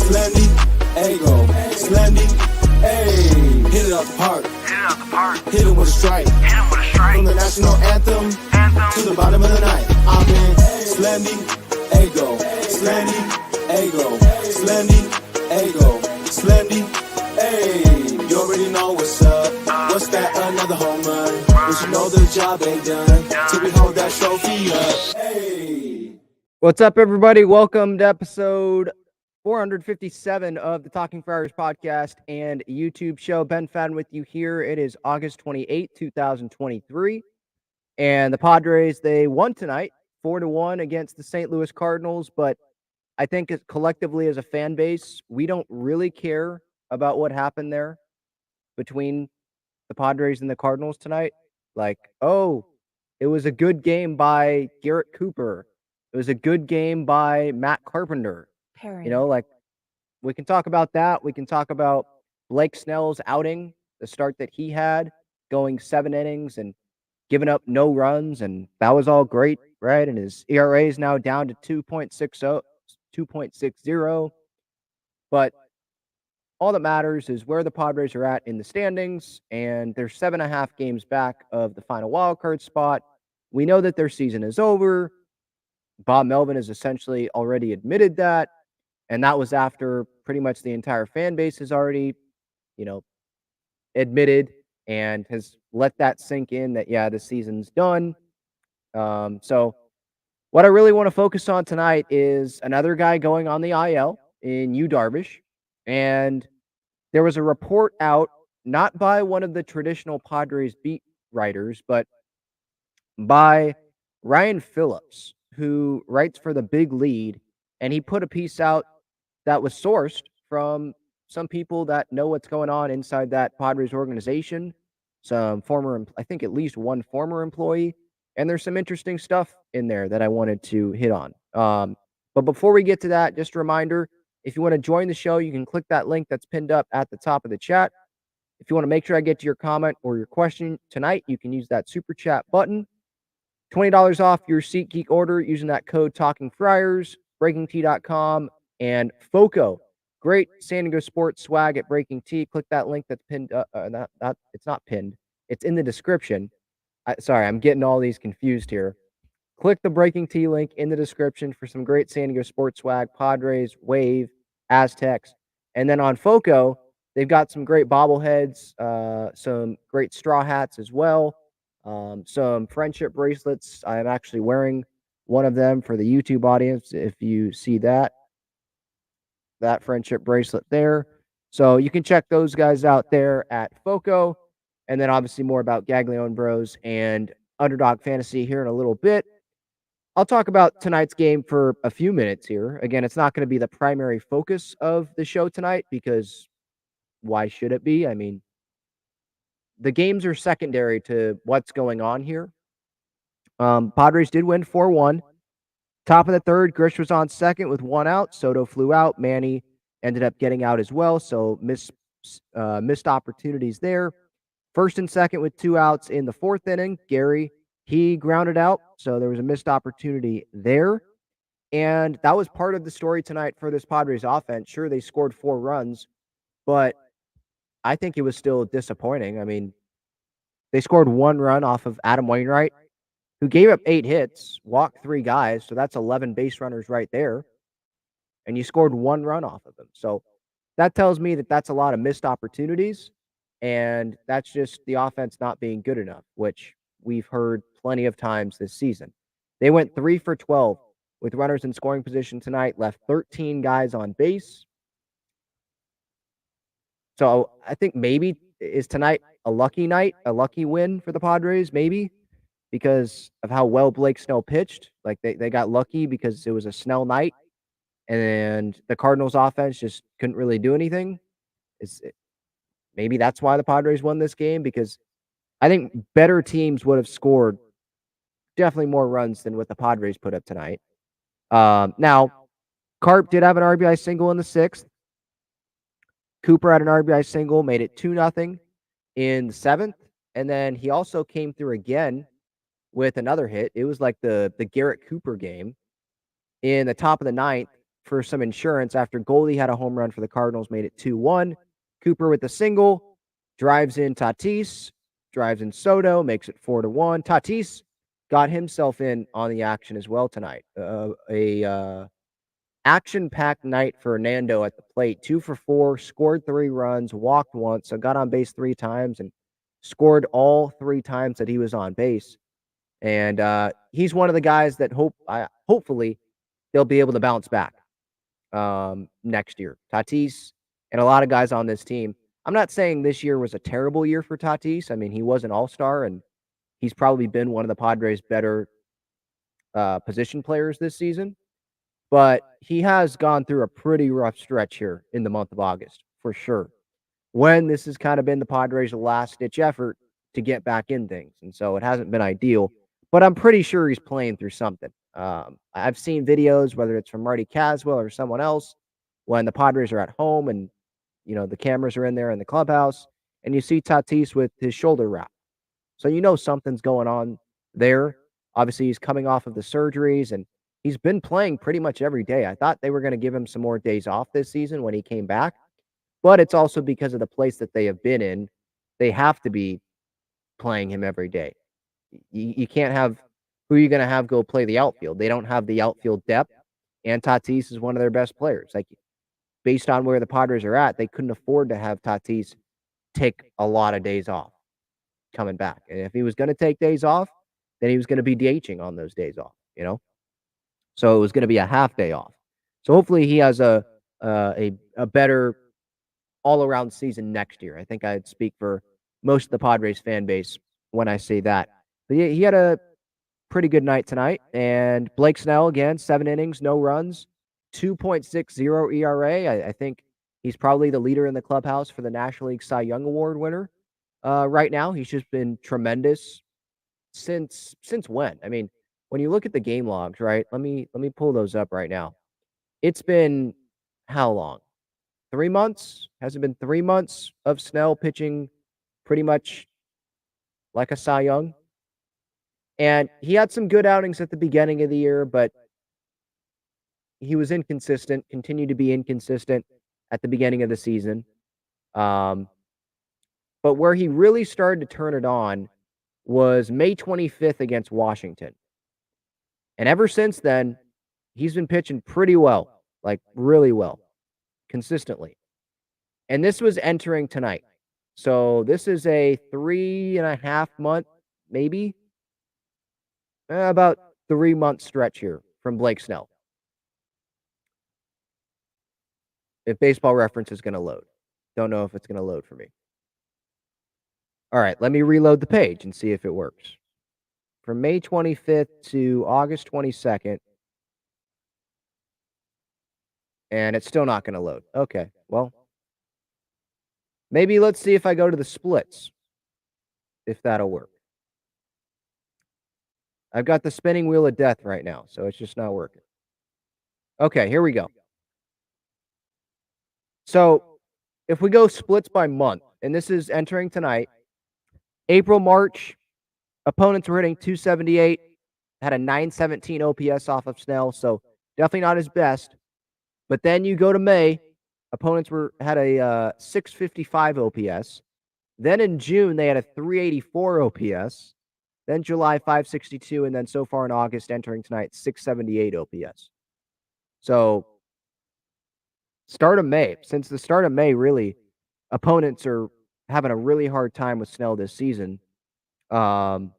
Slendy, Ego, Slendy, hey, hit it out the park. Hit him with a strike. From the national anthem to the bottom of the night. I'm in Slendy, Ego, Slendy, Ego, Slendy, Ego, Slendy, hey, you already know what's up. What's that? Another home run. But you know the job ain't done till we hold that trophy up. Hey. What's up, everybody? Welcome to episode 457 of the Talking Friars podcast and YouTube show. Ben Fadden with you here. It is August 28, 2023. And the Padres, they won tonight, 4-1 against the St. Louis Cardinals. But I think collectively as a fan base, we don't really care about what happened there between the Padres and the Cardinals tonight. Like, oh, it was a good game by Garrett Cooper. It was a good game by Matt Carpenter. You know, like, we can talk about that. We can talk about Blake Snell's outing, the start that he had, going 7 innings and giving up no runs, and that was all great, right? And his ERA is now down to 2.60. But all that matters is where the Padres are at in the standings, and they're 7.5 games back of the final wildcard spot. We know that their season is over. Bob Melvin has essentially already admitted that, and that was after pretty much the entire fan base has already, admitted and has let that sink in that, yeah, the season's done. So what I really want to focus on tonight is another guy going on the IL in Darvish. And there was a report out, not by one of the traditional Padres beat writers, but by Ryan Phillips, who writes for the Big Lead, and he put a piece out that was sourced from some people that know what's going on inside that Padres organization, some former, I think at least one former employee, and there's some interesting stuff in there that I wanted to hit on. But before we get to that, just a reminder, if you want to join the show, you can click that link that's pinned up at the top of the chat. If you want to make sure I get to your comment or your question tonight, you can use that super chat button. $20 off your SeatGeek order using that code Talking Friars, BreakingT.com, and FOCO. Great San Diego sports swag at Breaking T. Click that link that's pinned. It's not pinned. It's in the description. Sorry, I'm getting all these confused here. Click the Breaking T link in the description for some great San Diego sports swag, Padres, Wave, Aztecs. And then on FOCO, they've got some great bobbleheads, some great straw hats as well. Some friendship bracelets. I'm actually wearing one of them for the YouTube audience. If you see that friendship bracelet there. So you can check those guys out there at FOCO. And then obviously more about Gaglione Bros and Underdog Fantasy here in a little bit. I'll talk about tonight's game for a few minutes here. Again, it's not going to be the primary focus of the show tonight because why should it be? I mean, the games are secondary to what's going on here. Padres did win 4-1. Top of the third, Grish was on second with 1 out. Soto flew out. Manny ended up getting out as well, so missed opportunities there. First and second with 2 outs in the 4th inning. Gary, he grounded out, so there was a missed opportunity there. And that was part of the story tonight for this Padres offense. Sure, they scored 4 runs, but I think it was still disappointing. I mean, they scored 1 run off of Adam Wainwright, who gave up 8 hits, walked 3 guys, so that's 11 base runners right there. And you scored 1 run off of them. So that tells me that that's a lot of missed opportunities, and that's just the offense not being good enough, which we've heard plenty of times this season. They went 3 for 12 with runners in scoring position tonight, left 13 guys on base. So I think maybe is tonight a lucky night, a lucky win for the Padres, maybe, because of how well Blake Snell pitched. Like they got lucky because it was a Snell night, and the Cardinals offense just couldn't really do anything. Maybe that's why the Padres won this game, because I think better teams would have scored definitely more runs than what the Padres put up tonight. Now, Carp did have an RBI single in the 6th. Cooper had an RBI single, made it 2-0 in the 7th. And then he also came through again with another hit. It was like the Garrett Cooper game in the top of the 9th for some insurance after Goldie had a home run for the Cardinals, made it 2-1. Cooper with a single, drives in Tatis, drives in Soto, makes it 4-1. Tatis got himself in on the action as well tonight. Action-packed night for Hernando at the plate. 2 for 4, scored 3 runs, walked once, so got on base 3 times and scored all 3 times that he was on base. And he's one of the guys that hopefully they'll be able to bounce back next year. Tatis and a lot of guys on this team. I'm not saying this year was a terrible year for Tatis. I mean, he was an all-star, and he's probably been one of the Padres' better position players this season. But he has gone through a pretty rough stretch here in the month of August, for sure. When this has kind of been the Padres' last-ditch effort to get back in things. And so it hasn't been ideal. But I'm pretty sure he's playing through something. I've seen videos, whether it's from Marty Caswell or someone else, when the Padres are at home and, the cameras are in there in the clubhouse, and you see Tatis with his shoulder wrap. So something's going on there. Obviously, he's coming off of the surgeries, and he's been playing pretty much every day. I thought they were going to give him some more days off this season when he came back, but it's also because of the place that they have been in. They have to be playing him every day. You can't have who are you going to have go play the outfield? They don't have the outfield depth, and Tatis is one of their best players. Like, based on where the Padres are at, they couldn't afford to have Tatis take a lot of days off coming back. And if he was going to take days off, then he was going to be DHing on those days off, So it was going to be a half day off. So hopefully he has a better all-around season next year. I think I'd speak for most of the Padres fan base when I say that. But he had a pretty good night tonight. And Blake Snell, again, 7 innings, no runs, 2.60 ERA. I think he's probably the leader in the clubhouse for the National League Cy Young Award winner right now. He's just been tremendous since when? I mean, when you look at the game logs, right? Let me pull those up right now. It's been how long? 3 months? Has it been 3 months of Snell pitching pretty much like a Cy Young? And he had some good outings at the beginning of the year, but he was inconsistent, continued to be inconsistent at the beginning of the season. But where he really started to turn it on was May 25th against Washington. And ever since then, he's been pitching pretty well, like really well, consistently. And this was entering tonight. So this is a 3.5 month, maybe, about 3 month stretch here from Blake Snell. If Baseball Reference is going to load. Don't know if it's going to load for me. All right, let me reload the page and see if it works. From May 25th to August 22nd. And it's still not going to load. Okay, well, maybe let's see if I go to the splits, if that'll work. I've got the spinning wheel of death right now, so it's just not working. Okay, here we go. So if we go splits by month, and this is entering tonight, April, March, opponents were hitting 278, had a 917 OPS off of Snell, so definitely not his best. But then you go to May, opponents had a 655 OPS. Then in June, they had a 384 OPS. Then July, 562, and then so far in August, entering tonight, 678 OPS. So since the start of May, really, opponents are having a really hard time with Snell this season. June,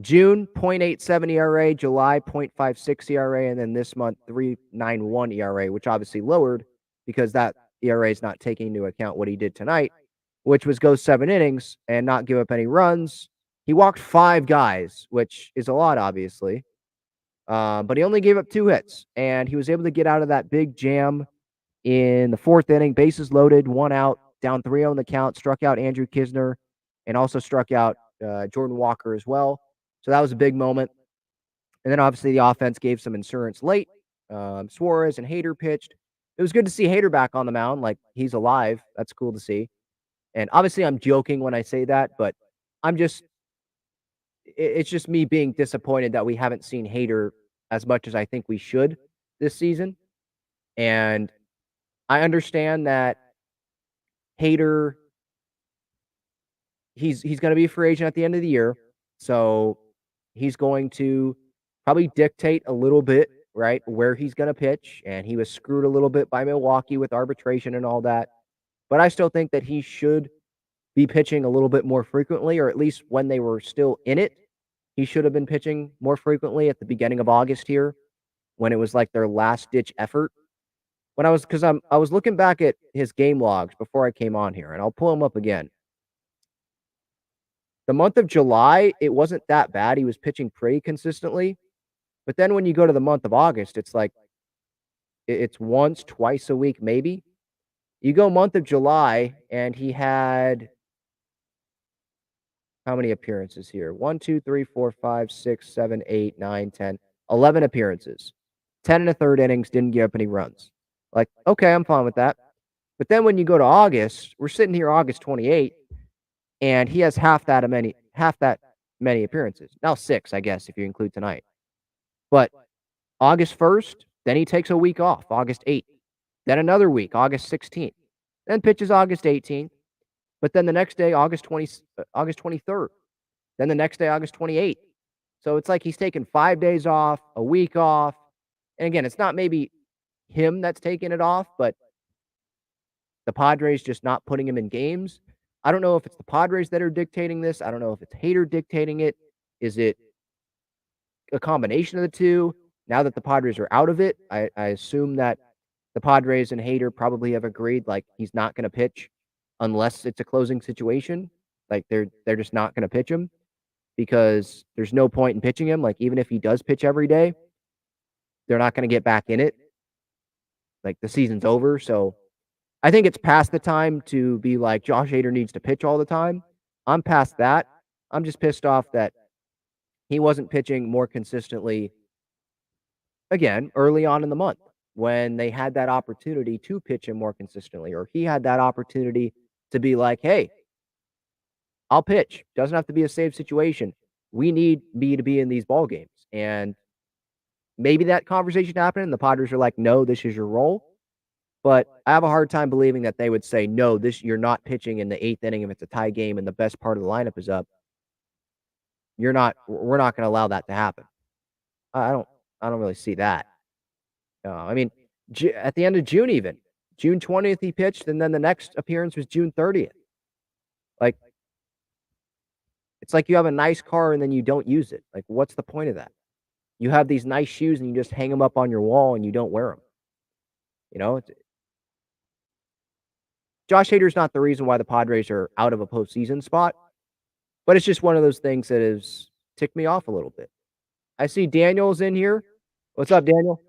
0.87 ERA, July, 0.56 ERA, and then this month, 3.91 ERA, which obviously lowered because that ERA is not taking into account what he did tonight, which was go 7 innings and not give up any runs. He walked 5 guys, which is a lot, obviously. But he only gave up 2 hits, and he was able to get out of that big jam in the 4th inning, bases loaded, 1 out, down 3-0 in the count, struck out Andrew Kisner, and also struck out Jordan Walker as well. So that was a big moment. And then obviously the offense gave some insurance late. Suarez and Hader pitched. It was good to see Hader back on the mound, like he's alive. That's cool to see. And obviously I'm joking when I say that, but it's just me being disappointed that we haven't seen Hader as much as I think we should this season. And I understand that Hader, he's going to be a free agent at the end of the year. So he's going to probably dictate a little bit, right, where he's going to pitch. And he was screwed a little bit by Milwaukee with arbitration and all that. But I still think that he should be pitching a little bit more frequently, or at least when they were still in it. He should have been pitching more frequently at the beginning of August here when it was like their last ditch effort. When I was, because I was looking back at his game logs before I came on here, and I'll pull him up again. The month of July, it wasn't that bad. He was pitching pretty consistently. But then when you go to the month of August, it's like it's once, twice a week, maybe. You go month of July, and he had how many appearances here? 1, 2, 3, 4, 5, 6, 7, 8, 9, 10, 11 appearances. 10 and a third innings, didn't give up any runs. Like, okay, I'm fine with that. But then when you go to August, we're sitting here August 28th, and he has half that many appearances. Now 6, I guess, if you include tonight. But August 1st, then he takes a week off, August 8th. Then another week, August 16th. Then pitches August 18th. But then the next day, August 23rd. Then the next day, August 28th. So it's like he's taken 5 days off, a week off. And again, it's not maybe him that's taking it off, but the Padres just not putting him in games. I don't know if it's the Padres that are dictating this. I don't know if it's Hader dictating it. Is it a combination of the two? Now that the Padres are out of it, I assume that the Padres and Hader probably have agreed like he's not going to pitch unless it's a closing situation. Like they're just not going to pitch him because there's no point in pitching him. Like even if he does pitch every day, they're not going to get back in it. Like the season's over. So I think it's past the time to be like Josh Hader needs to pitch all the time. I'm past that. I'm just pissed off that he wasn't pitching more consistently again early on in the month when they had that opportunity to pitch him more consistently, or he had that opportunity to be like, hey, I'll pitch. Doesn't have to be a save situation. We need me to be in these ball games. And maybe that conversation happened and the Padres are like, no, this is your role. But I have a hard time believing that they would say, no, you're not pitching in the 8th inning if it's a tie game and the best part of the lineup is up. We're not going to allow that to happen. I don't really see that. I mean, at the end of June, even June 20th, he pitched, and then the next appearance was June 30th. Like, it's like you have a nice car and then you don't use it. Like, what's the point of that? You have these nice shoes and you just hang them up on your wall and you don't wear them. You know, Josh Hader's not the reason why the Padres are out of a postseason spot, but it's just one of those things that has ticked me off a little bit. I see Daniel's in here. What's up, Daniel?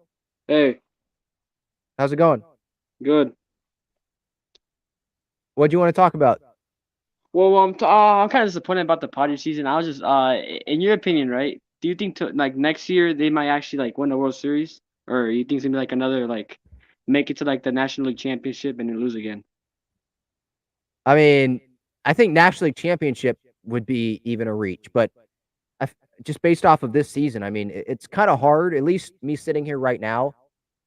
Hey, How's it going? good. What do you want to talk about? Well, I'm kind of disappointed about the Padres season. I was just in your opinion, right? Do you think like next year they might actually like win the World Series, or you think it's gonna be like another like make it to like the National League Championship and then lose again? I mean, I think National League Championship would be even a reach, but just based off of this season, I mean, it's kind of hard, at least me sitting here right now,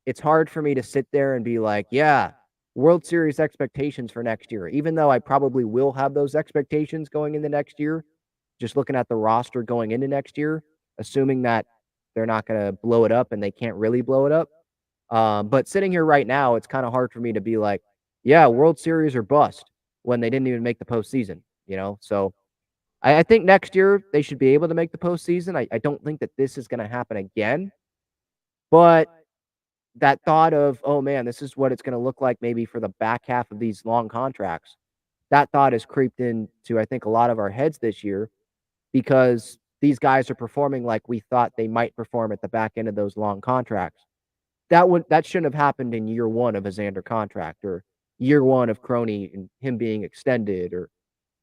it's hard for me to sit there and be like, yeah, World Series expectations for next year, even though I probably will have those expectations going into next year, just looking at the roster going into next year, assuming that they're not going to blow it up and they can't really blow it up. But sitting here right now, it's kind of hard for me to be like, yeah, World Series or bust when they didn't even make the postseason, you know? So I think next year they should be able to make the postseason. I don't think that this is going to happen again. But that thought of, oh man, this is what it's going to look like maybe for the back half of these long contracts, that thought has creeped into, I think, a lot of our heads this year because these guys are performing like we thought they might perform at the back end of those long contracts. That shouldn't have happened in year one of a Xander contract or year one of Crony and him being extended or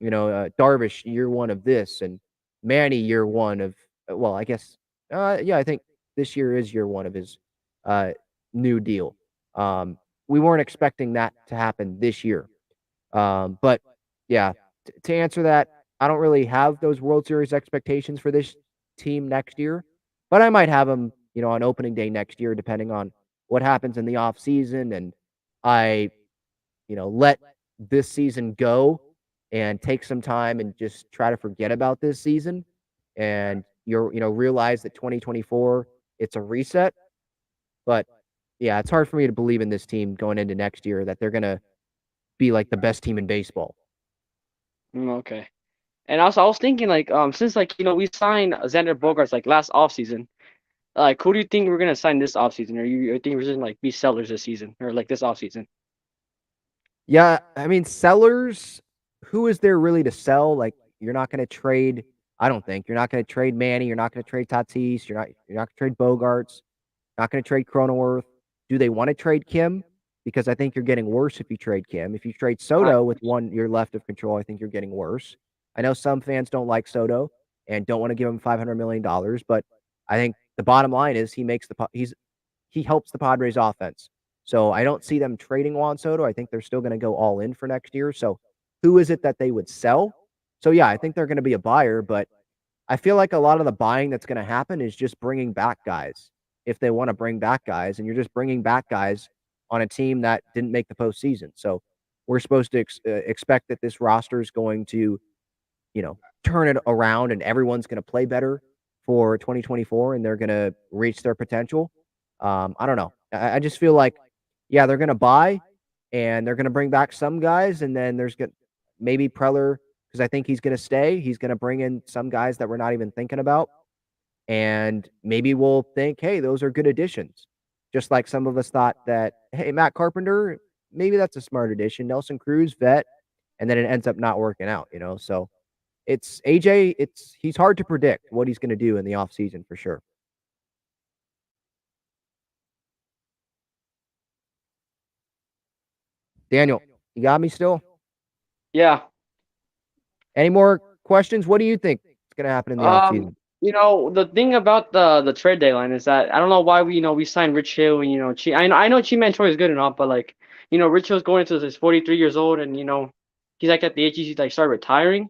Darvish year one of this and Manny year one of, well, I guess, I think this year is year one of his new deal. We weren't expecting that to happen this year. But yeah, to answer that, I don't really have those World Series expectations for this team next year, but I might have them, on opening day next year, depending on what happens in the offseason and I, let this season go and take some time and just try to forget about this season and realize that 2024, it's a reset. But yeah, it's hard for me to believe in this team going into next year that they're going to be like the best team in baseball. Okay. And also, I was thinking like since like we signed Xander Bogaerts like last offseason, like who do you think we're gonna sign this offseason? Or you think we're just gonna like be sellers this season or like this offseason? Yeah, I mean, sellers, who is there really to sell? Like, you're not going to trade. I don't think you're not going to trade Manny. You're not going to trade Tatis. You're not going to trade Bogarts. Not going to trade Cronenworth. Do they want to trade Kim? Because I think you're getting worse if you trade Kim. If you trade I, Soto with 1 year left of control, I think you're getting worse. I know some fans don't like Soto and don't want to give him $500 million, but I think the bottom line is he helps the Padres offense. So I don't see them trading Juan Soto. I think they're still going to go all in for next year. So who is it that they would sell? So yeah, I think they're going to be a buyer, but I feel like a lot of the buying that's going to happen is just bringing back guys if they want to bring back guys, and you're just bringing back guys on a team that didn't make the postseason. So we're supposed to expect that this roster is going to, turn it around and everyone's going to play better for 2024 and they're going to reach their potential. I don't know. I just feel like, yeah, they're going to buy and they're going to bring back some guys, and then there's maybe Preller, because I think he's going to stay. He's going to bring in some guys that we're not even thinking about. And maybe we'll think, hey, those are good additions. Just like some of us thought that, hey, Matt Carpenter, maybe that's a smart addition. Nelson Cruz, vet, and then it ends up not working out, So it's AJ, he's hard to predict what he's going to do in the offseason for sure. Daniel, you got me still? yeah. Any more questions? What do you think is going to happen in the offseason? The thing about the trade deadline is that I don't know why we signed Rich Hill and I know Chi-Man Choi is good enough, but like Rich Hill's going into his 43 years old and he's like at the age he's like start retiring.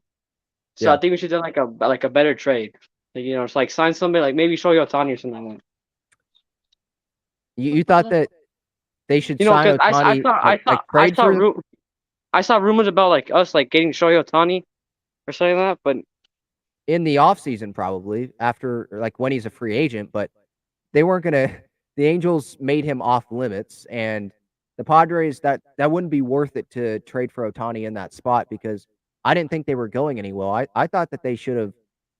So Yeah. I think we should do like a better trade. Like, it's like sign somebody like maybe Shohei Ohtani or something like that. You thought that they should sign Because I Ohtani, saw I like saw I trade saw for I saw rumors about like us like getting Shohei Ohtani or something like that, but in the offseason probably after, like when he's a free agent, but they weren't going to – the Angels made him off limits, and the Padres, that wouldn't be worth it to trade for Ohtani in that spot because I didn't think they were going anywhere. I thought that they should have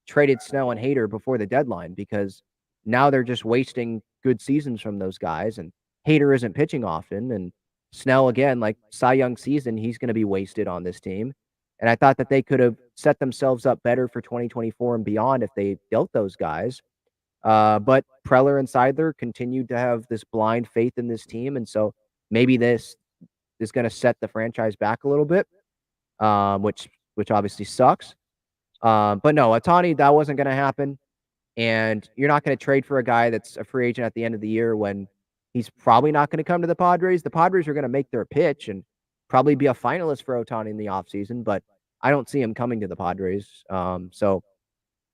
traded Snell and Hader before the deadline because now they're just wasting good seasons from those guys, and Hader isn't pitching often, and Snell, again, like Cy Young season, he's going to be wasted on this team. And I thought that they could have set themselves up better for 2024 and beyond if they dealt those guys. But Preller and Seidler continued to have this blind faith in this team. And so maybe this is going to set the franchise back a little bit, which obviously sucks. But no, Ohtani, that wasn't going to happen. And you're not going to trade for a guy that's a free agent at the end of the year when he's probably not going to come to the Padres. The Padres are going to make their pitch and probably be a finalist for Ohtani in the offseason, but I don't see him coming to the Padres. So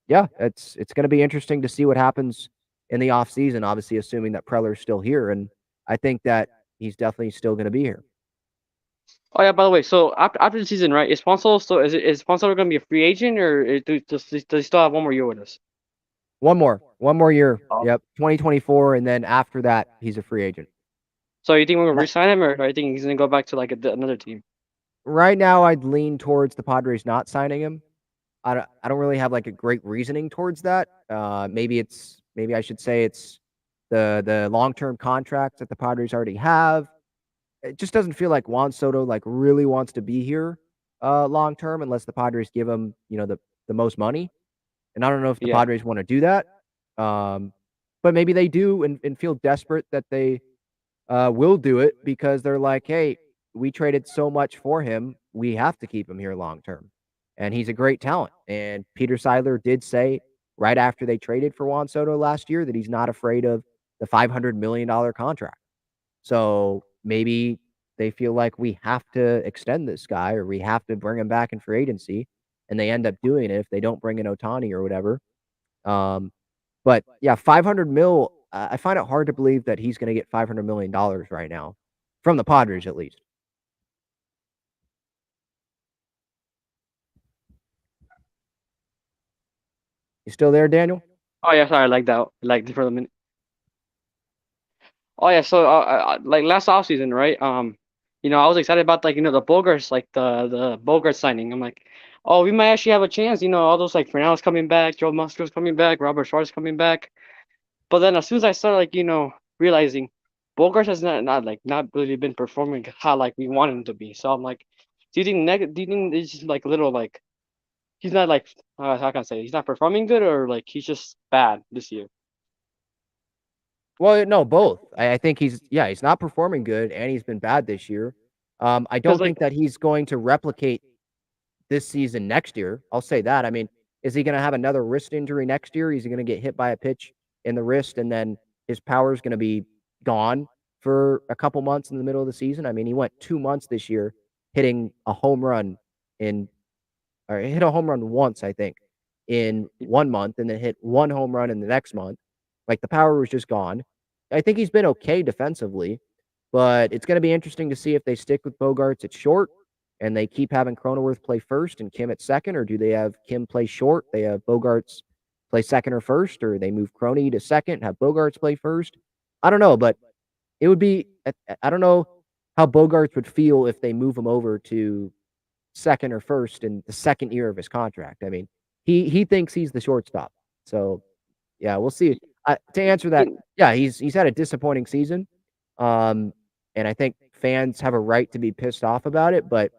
yeah, it's going to be interesting to see what happens in the offseason, obviously assuming that Preller's still here. And I think that he's definitely still going to be here. oh yeah, by the way, so after the season, right? Is Ponce still is Ponce going to be a free agent or does he still have one more year with us? One more year. Oh. Yep, 2024, and then after that, he's a free agent. So you think we're going to re-sign him, or I think he's going to go back to like another team? Right now, I'd lean towards the Padres not signing him. I don't really have like a great reasoning towards that. Maybe I should say it's the long-term contracts that the Padres already have. It just doesn't feel like Juan Soto like really wants to be here long-term unless the Padres give him, the most money. And I don't know if the Padres want to do that. But maybe they do and feel desperate that they will do it because they're like, hey, we traded so much for him. We have to keep him here long-term. And he's a great talent. And Peter Seidler did say right after they traded for Juan Soto last year that he's not afraid of the $500 million contract. So maybe they feel like we have to extend this guy or we have to bring him back in free agency, and they end up doing it if they don't bring in Ohtani or whatever. But yeah, $500 million I find it hard to believe that he's going to get $500 million right now from the Padres, at least. You still there, Daniel? Oh yeah, sorry, I like that. Like for the minute. Oh yeah, so like last offseason, right? I was excited about like the Bogarts, like the Bogart signing. I'm like, oh, we might actually have a chance. All those like Fernando's coming back, Joe Musgrove's coming back, Robert Schwartz coming back. But then as soon as I started like realizing Bogarts has not really been performing how like we want him to be. So I'm like, do you think it's just like a little like he's not like how can I say he's not performing good or like he's just bad this year? Well, no, both. I think he's not performing good, and he's been bad this year. I Because don't like think that he's going to replicate this season next year. I'll say that. I mean, is he going to have another wrist injury next year? Is he going to get hit by a pitch in the wrist, and then his power is going to be gone for a couple months in the middle of the season? I mean, he went 2 months this year hitting a home run in, or hit a home run once, I think, in 1 month, and then hit one home run in the next month. Like the power was just gone. I think he's been okay defensively, but it's going to be interesting to see if they stick with Bogarts at short and they keep having Cronenworth play first and Kim at second, or do they have Kim play short? They have Bogarts play second or first, or they move Croney to second, have Bogarts play first. I don't know, but it would be, I don't know how Bogarts would feel if they move him over to second or first in the second year of his contract. I mean, he thinks he's the shortstop. So, yeah, we'll see. To answer that, yeah, he's had a disappointing season. And I think fans have a right to be pissed off about it, but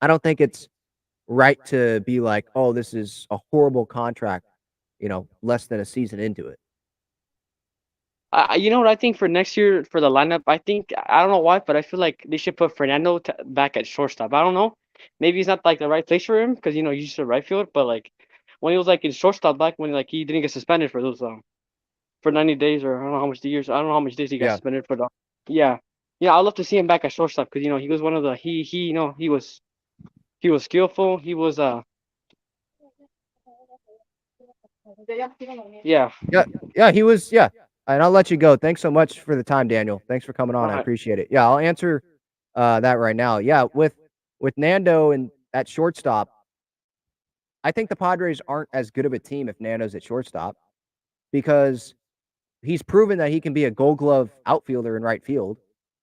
I don't think it's right to be like, oh, this is a horrible contract, less than a season into it. You know what I think for next year for the lineup? I don't know why, but I feel like they should put Fernando back at shortstop. I don't know. Maybe he's not like the right place for him because he's just a right field. But like when he was like in shortstop back when like he didn't get suspended for those for 90 days or I don't know how much the years I don't know how much days he got Yeah. suspended for. Yeah, yeah. I'd love to see him back at shortstop because he was one of the he was skillful. He was yeah. Yeah, he was. Yeah. And I'll let you go. Thanks so much for the time, Daniel. Thanks for coming on. All I right. appreciate it. Yeah, I'll answer that right now. Yeah, with Nando and at shortstop, I think the Padres aren't as good of a team if Nando's at shortstop because he's proven that he can be a Gold Glove outfielder in right field,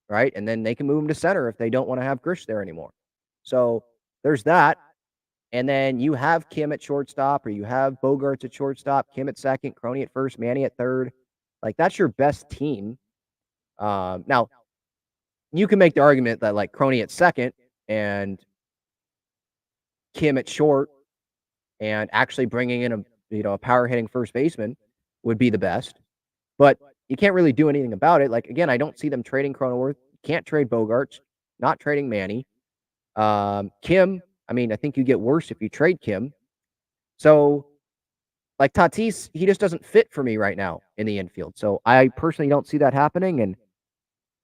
right? And then they can move him to center if they don't want to have Grish there anymore. So there's that. And then you have Kim at shortstop, or you have Bogarts at shortstop, Kim at second, Croney at first, Manny at third. Like that's your best team. Now you can make the argument that like Croney at second and Kim at short, and actually bringing in a power hitting first baseman would be the best. But you can't really do anything about it. Like again, I don't see them trading Cronenworth. Can't trade Bogarts. Not trading Manny. Kim. I mean, I think you get worse if you trade Kim. So, like Tatis, he just doesn't fit for me right now in the infield. So I personally don't see that happening. And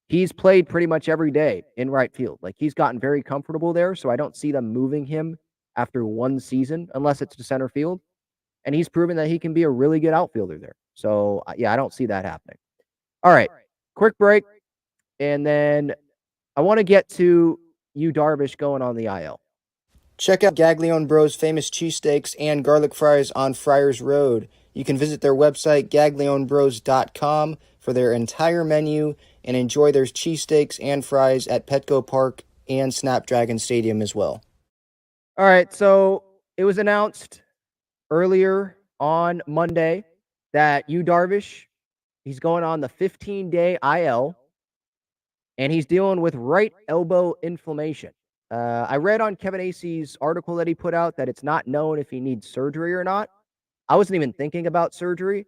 he's played pretty much every day in right field. Like he's gotten very comfortable there. So I don't see them moving him after one season unless it's to center field. And he's proven that he can be a really good outfielder there. So yeah, I don't see that happening. All right, quick break. And then I want to get to you, Darvish, going on the IL. Check out Gaglione Bros' famous cheesesteaks and garlic fries on Friars Road. You can visit their website, gaglionebros.com, for their entire menu and enjoy their cheesesteaks and fries at Petco Park and Snapdragon Stadium as well. All right, so it was announced earlier on Monday that you, Darvish, he's going on the 15-day IL, and he's dealing with right elbow inflammation. I read on Kevin Acey's article that he put out that it's not known if he needs surgery or not. I wasn't even thinking about surgery.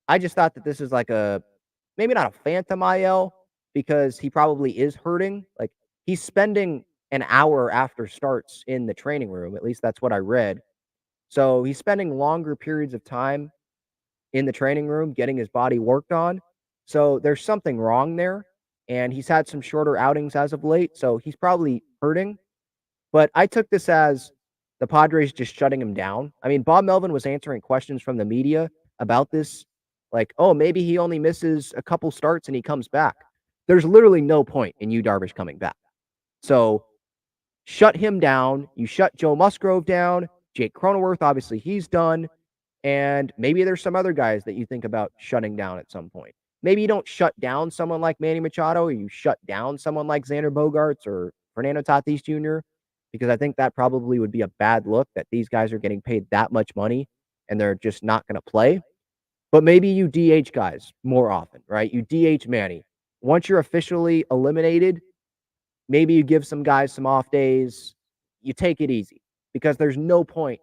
I just thought that this is like maybe not a phantom IL because he probably is hurting. Like he's spending an hour after starts in the training room. At least that's what I read. So he's spending longer periods of time in the training room getting his body worked on. So there's something wrong there. And he's had some shorter outings as of late. So he's probably hurting. But I took this as the Padres just shutting him down. I mean, Bob Melvin was answering questions from the media about this Like, oh, maybe he only misses a couple starts and he comes back. There's literally no point in you Darvish coming back. So shut him down. You shut Joe Musgrove down. Jake Cronenworth, obviously, he's done. And maybe there's some other guys that you think about shutting down at some point. Maybe you don't shut down someone like Manny Machado, or you shut down someone like Xander Bogaerts or Fernando Tatis Jr., because I think that probably would be a bad look that these guys are getting paid that much money and they're just not going to play. But maybe you DH guys more often, right? You DH Manny. Once you're officially eliminated, maybe you give some guys some off days. You take it easy because there's no point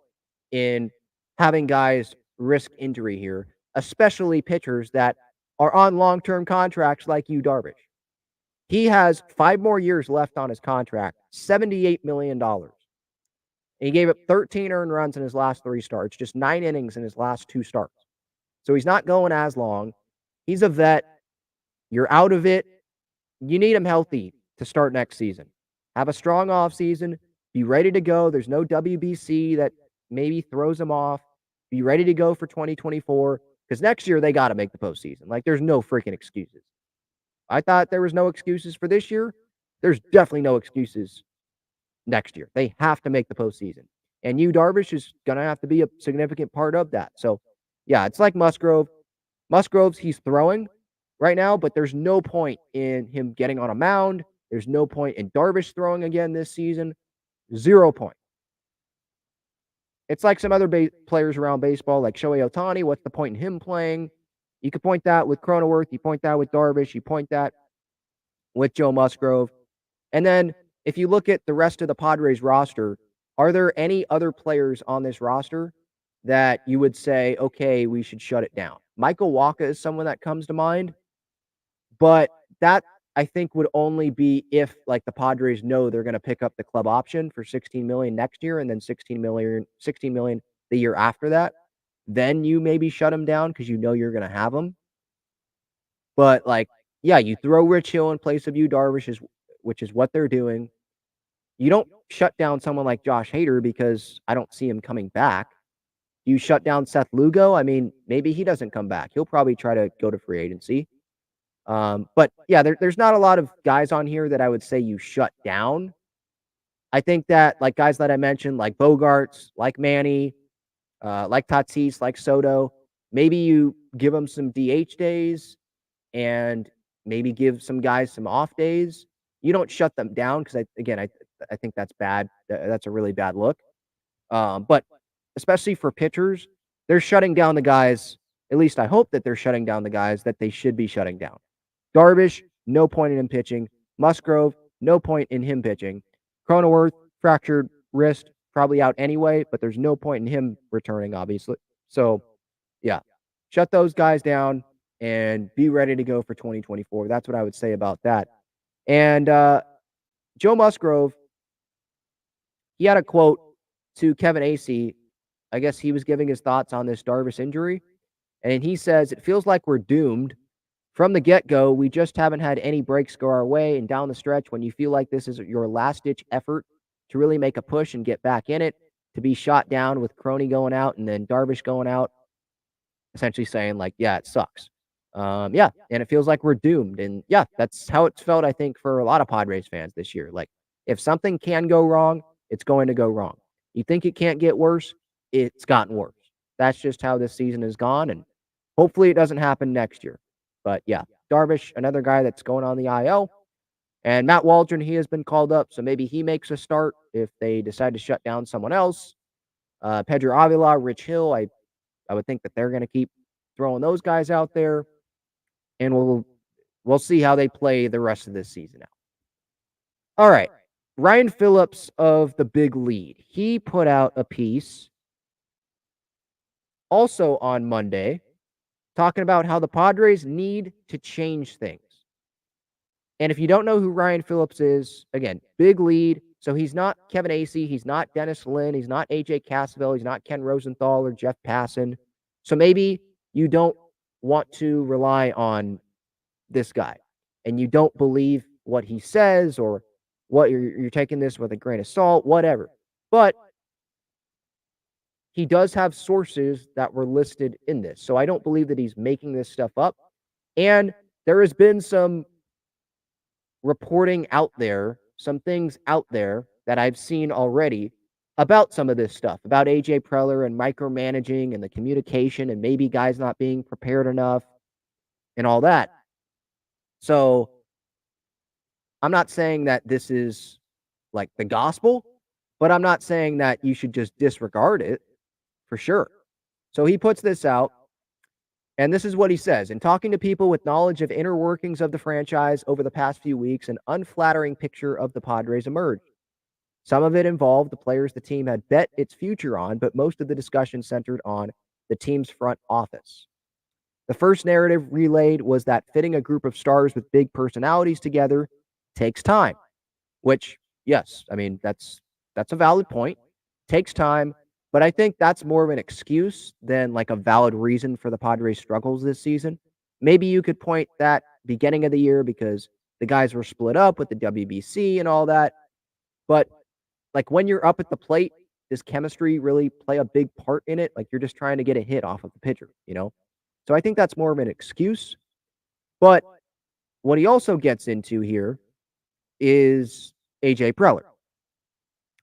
in having guys risk injury here, especially pitchers that are on long-term contracts like you, Darvish. He has 5 more years left on his contract, $78 million. And he gave up 13 earned runs in his last 3 starts, just 9 innings in his last 2 starts. So he's not going as long. He's a vet. You're out of it. You need him healthy to start next season. Have a strong offseason. Be ready to go. There's no WBC that maybe throws him off. Be ready to go for 2024 because next year they got to make the postseason. Like, there's no freaking excuses. I thought there was no excuses for this year. There's definitely no excuses next year. They have to make the postseason. And you, Darvish, is going to have to be a significant part of that. So, yeah, it's like Musgrove. Musgrove's, he's throwing right now, but there's no point in him getting on a mound. There's no point in Darvish throwing again this season. 0 point. It's like some other players around baseball, like Shohei Ohtani. What's the point in him playing? You could point that with Cronenworth. You point that with Darvish. You point that with Joe Musgrove. And then if you look at the rest of the Padres roster, are there any other players on this roster that you would say, okay, we should shut it down? Michael Wacha is someone that comes to mind, but that I think would only be if like the Padres know they're going to pick up the club option for $16 million next year and then $16 million the year after that. Then you maybe shut him down because you know you're going to have him. But like, yeah, you throw Rich Hill in place of you Darvish, which is what they're doing. You don't shut down someone like Josh Hader because I don't see him coming back. You shut down Seth Lugo. I mean, maybe he doesn't come back. He'll probably try to go to free agency. But yeah, there's not a lot of guys on here that I would say you shut down. I think that like guys that I mentioned, like Bogaerts, like Manny, like Tatis, like Soto, maybe you give them some DH days and maybe give some guys some off days. You don't shut them down because I think that's bad. That's a really bad look. But especially for pitchers, they're shutting down the guys. At least I hope that they're shutting down the guys that they should be shutting down. Darvish, no point in him pitching. Musgrove, no point in him pitching. Cronenworth, fractured wrist, probably out anyway, but there's no point in him returning, obviously. So, yeah, shut those guys down and be ready to go for 2024. That's what I would say about that. And Joe Musgrove, he had a quote to Kevin Acee. I guess he was giving his thoughts on this Darvish injury. And he says, it feels like we're doomed. From the get-go, we just haven't had any breaks go our way, and down the stretch, when you feel like this is your last-ditch effort to really make a push and get back in it, to be shot down with Crony going out and then Darvish going out, essentially saying, like, yeah, it sucks. Yeah, and it feels like we're doomed. And, yeah, that's how it's felt, I think, for a lot of Padres fans this year. Like, if something can go wrong, it's going to go wrong. You think it can't get worse? It's gotten worse. That's just how this season has gone, and hopefully it doesn't happen next year. But yeah, Darvish, another guy that's going on the IL. And Matt Waldron, he has been called up, so maybe he makes a start if they decide to shut down someone else. Pedro Avila, Rich Hill, I would think that they're going to keep throwing those guys out there. And we'll see how they play the rest of this season out. All right. Ryan Phillips of The Big Lead, he put out a piece also on Monday talking about how the Padres need to change things. And if you don't know who Ryan Phillips is, again, Big Lead. So he's not Kevin Acee. He's not Dennis Lin. He's not AJ Cassavell. He's not Ken Rosenthal or Jeff Passan. So maybe you don't want to rely on this guy and you don't believe what he says or what you're taking this with a grain of salt, whatever. But he does have sources that were listed in this. So I don't believe that he's making this stuff up. And there has been some reporting out there, some things out there that I've seen already about some of this stuff, about AJ Preller and micromanaging and the communication and maybe guys not being prepared enough and all that. So I'm not saying that this is like the gospel, but I'm not saying that you should just disregard it for sure. So he puts this out, and this is what he says. In talking to people with knowledge of inner workings of the franchise over the past few weeks, an unflattering picture of the Padres emerged. Some of it involved the players the team had bet its future on, but most of the discussion centered on the team's front office. The first narrative relayed was that fitting a group of stars with big personalities together takes time, which, yes, I mean, that's a valid point. Takes time, but I think that's more of an excuse than like a valid reason for the Padres' struggles this season. Maybe you could point that beginning of the year because the guys were split up with the WBC and all that. But like when you're up at the plate, does chemistry really play a big part in it? Like you're just trying to get a hit off of the pitcher, you know? So I think that's more of an excuse. But what he also gets into here is AJ Preller.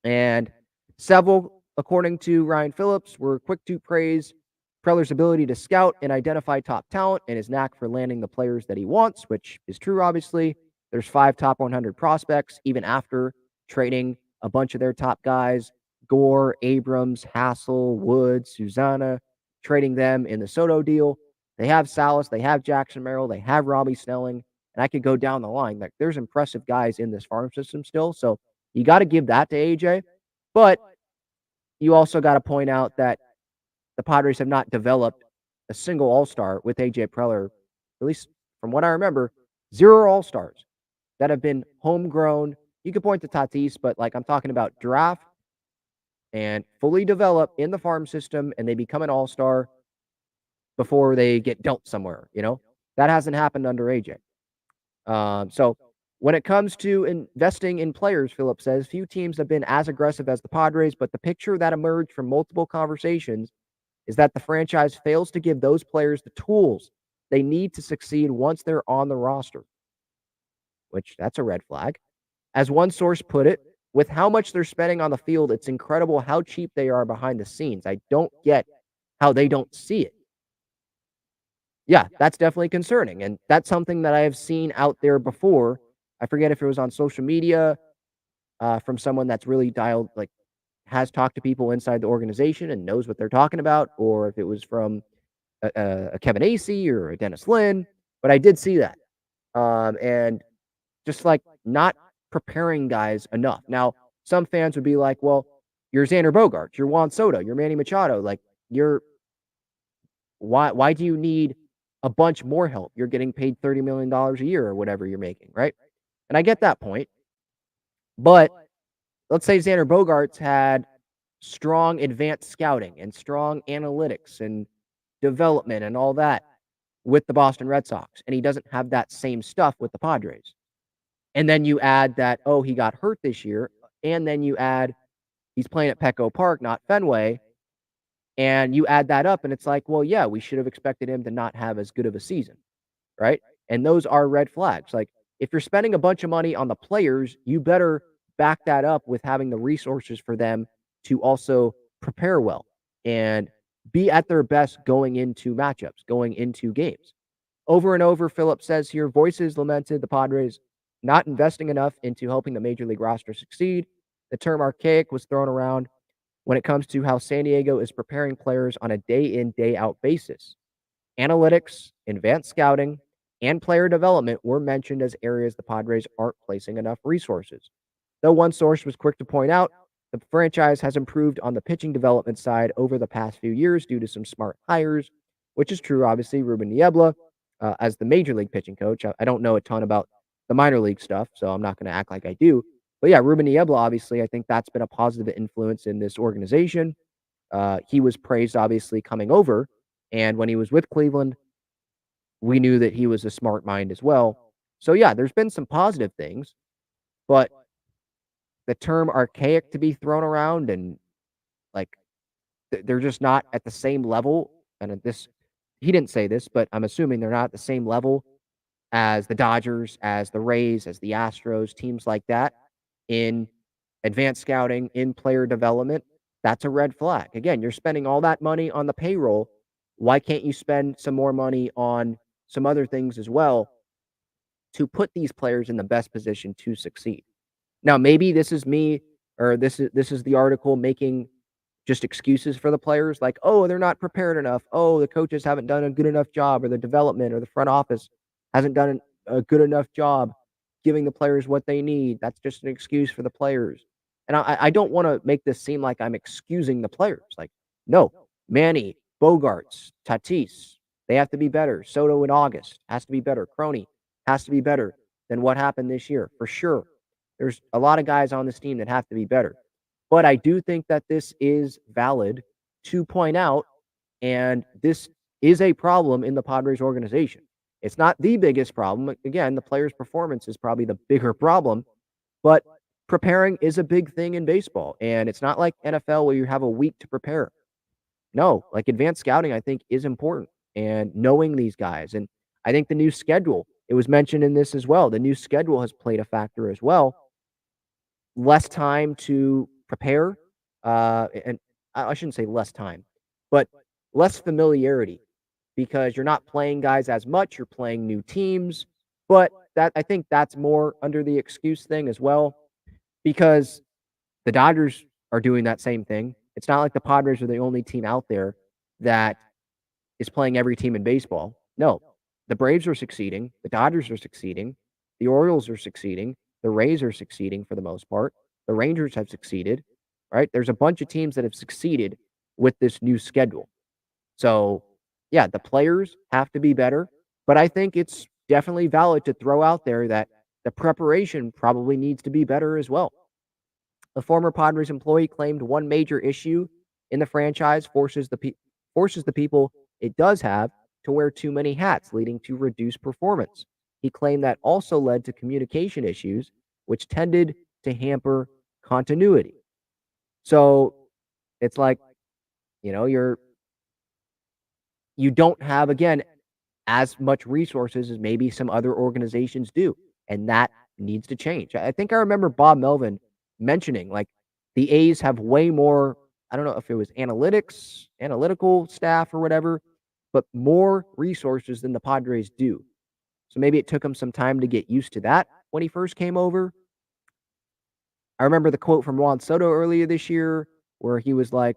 And several, according to Ryan Phillips, were quick to praise Preller's ability to scout and identify top talent and his knack for landing the players that he wants, which is true, obviously. There's 5 top 100 prospects, even after trading a bunch of their top guys, Gore, Abrams, Hassel, Wood, Susanna, trading them in the Soto deal. They have Salas, they have Jackson Merrill, they have Robbie Snelling, and I could go down the line. Like there's impressive guys in this farm system still. So you got to give that to AJ. But you also got to point out that the Padres have not developed a single all-star with AJ Preller, at least from what I remember, 0 all-stars that have been homegrown. You could point to Tatis, but like I'm talking about draft and fully develop in the farm system and they become an all-star before they get dealt somewhere, you know? That hasn't happened under AJ. So when it comes to investing in players, Phillips says, few teams have been as aggressive as the Padres, but the picture that emerged from multiple conversations is that the franchise fails to give those players the tools they need to succeed once they're on the roster, which that's a red flag. As one source put it, with how much they're spending on the field, it's incredible how cheap they are behind the scenes. I don't get how they don't see it. Yeah, that's definitely concerning. And that's something that I have seen out there before. I forget if it was on social media from someone that's really dialed, like, has talked to people inside the organization and knows what they're talking about, or if it was from a Kevin Acee or a Dennis Lynn. But I did see that. And just like not preparing guys enough. Now, some fans would be like, well, you're Xander Bogaerts, you're Juan Soto, you're Manny Machado. Like, why do you need a bunch more help? You're getting paid $30 million a year or whatever you're making, right? And I get that point. But let's say Xander Bogaerts had strong advanced scouting and strong analytics and development and all that with the Boston Red Sox, and he doesn't have that same stuff with the Padres. And then you add that, oh, he got hurt this year, and then you add he's playing at Petco Park, not Fenway, and you add that up, and it's like, well, yeah, we should have expected him to not have as good of a season, right? And those are red flags. Like, if you're spending a bunch of money on the players, you better back that up with having the resources for them to also prepare well and be at their best going into matchups, going into games. Over and over, Phillips says here, voices lamented the Padres not investing enough into helping the major league roster succeed. The term archaic was thrown around when it comes to how San Diego is preparing players on a day in, day out basis. Analytics, advanced scouting, and player development were mentioned as areas the Padres aren't placing enough resources. Though one source was quick to point out, the franchise has improved on the pitching development side over the past few years due to some smart hires, which is true, obviously. Ruben Niebla, as the major league pitching coach, I don't know a ton about the minor league stuff, so I'm not going to act like I do. But yeah, Ruben Niebla, obviously, I think that's been a positive influence in this organization. He was praised, obviously, coming over. And when he was with Cleveland, we knew that he was a smart mind as well. So yeah, there's been some positive things, but the term archaic to be thrown around and like they're just not at the same level. And he didn't say this, but I'm assuming they're not at the same level as the Dodgers, as the Rays, as the Astros, teams like that in advanced scouting, in player development. That's a red flag. Again, you're spending all that money on the payroll. Why can't you spend some more money on some other things as well to put these players in the best position to succeed? Now, maybe this is me, or this is the article making just excuses for the players, like, oh, they're not prepared enough. Oh, the coaches haven't done a good enough job, or the development or the front office hasn't done a good enough job giving the players what they need. That's just an excuse for the players. And I don't want to make this seem like I'm excusing the players. Like, no, Manny, Bogarts, Tatis, they have to be better. Soto in August has to be better. Crony has to be better than what happened this year, for sure. There's a lot of guys on this team that have to be better. But I do think that this is valid to point out, and this is a problem in the Padres organization. It's not the biggest problem. Again, the players' performance is probably the bigger problem, but preparing is a big thing in baseball. And it's not like NFL where you have a week to prepare. No, like advanced scouting, I think, is important, and knowing these guys. And I think the new schedule, it was mentioned in this as well. The new schedule has played a factor as well. Less time to prepare, and I shouldn't say less time, but less familiarity, because you're not playing guys as much. You're playing new teams, but I think that's more under the excuse thing as well, because the Dodgers are doing that same thing. It's not like the Padres are the only team out there that is playing every team in baseball. No, the Braves are succeeding. The Dodgers are succeeding. The Orioles are succeeding. The Rays are succeeding for the most part. The Rangers have succeeded, right? There's a bunch of teams that have succeeded with this new schedule. So, yeah, the players have to be better, but I think it's definitely valid to throw out there that the preparation probably needs to be better as well. A former Padres employee claimed one major issue in the franchise forces the people it does have to wear too many hats, leading to reduced performance. He claimed that also led to communication issues, which tended to hamper continuity. So it's like, you don't have, again, as much resources as maybe some other organizations do, and that needs to change. I think I remember Bob Melvin mentioning, like, the A's have way more, I don't know if it was analytical staff or whatever, but more resources than the Padres do. So maybe it took him some time to get used to that when he first came over. I remember the quote from Juan Soto earlier this year where he was like,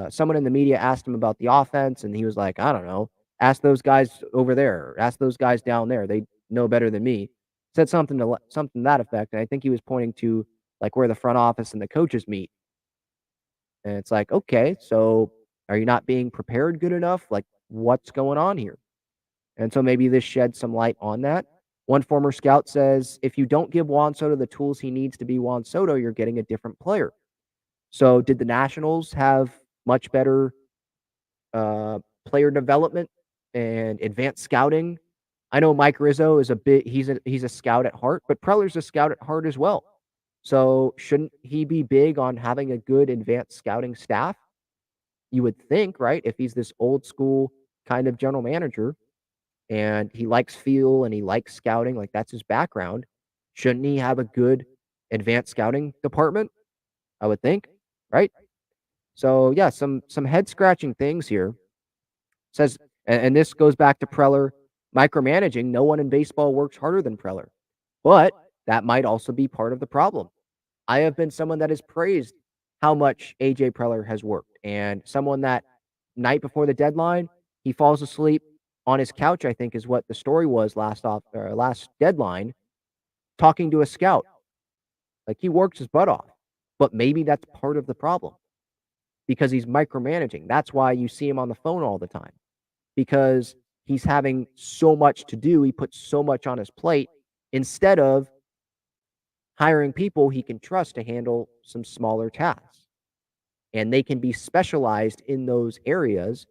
someone in the media asked him about the offense, and he was like, I don't know, ask those guys over there, ask those guys down there. They know better than me. Said something to that effect, and I think he was pointing to like where the front office and the coaches meet. And it's like, okay, so are you not being prepared good enough? Like, what's going on here? And so maybe this sheds some light on that. One former scout says, if you don't give Juan Soto the tools he needs to be Juan Soto, you're getting a different player. So did the Nationals have much better player development and advanced scouting? I know Mike Rizzo is he's a scout at heart, but Preller's a scout at heart as well. So shouldn't he be big on having a good advanced scouting staff? You would think, right? If he's this old school kind of general manager and he likes feel and he likes scouting, like that's his background, shouldn't he have a good advanced scouting department? I would think, right? So yeah, some head scratching things here. Says, and this goes back to Preller micromanaging. No one in baseball works harder than Preller, but that might also be part of the problem. I have been someone that has praised how much AJ Preller has worked, and someone that night before the deadline he falls asleep on his couch. I think is what the story was last deadline, talking to a scout. Like, he works his butt off, but maybe that's part of the problem because he's micromanaging. That's why you see him on the phone all the time, because he's having so much to do. He puts so much on his plate instead of hiring people he can trust to handle some smaller tasks. And they can be specialized in those areas,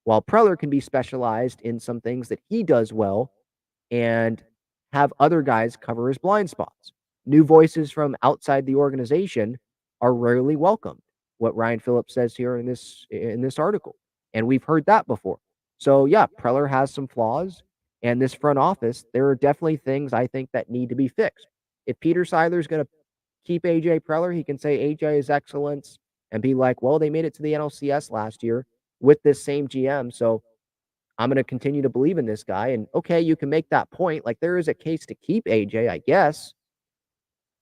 while Preller can be specialized in some things that he does well and have other guys cover his blind spots. New voices from outside the organization are rarely welcomed, what Ryan Phillips says here in this article. And we've heard that before. So yeah, Preller has some flaws, and this front office, there are definitely things I think that need to be fixed. If Peter Seiler is going to keep AJ Preller, he can say AJ is excellence and be like, well, they made it to the NLCS last year with this same GM. So I'm going to continue to believe in this guy. And okay, you can make that point. Like, there is a case to keep AJ, I guess,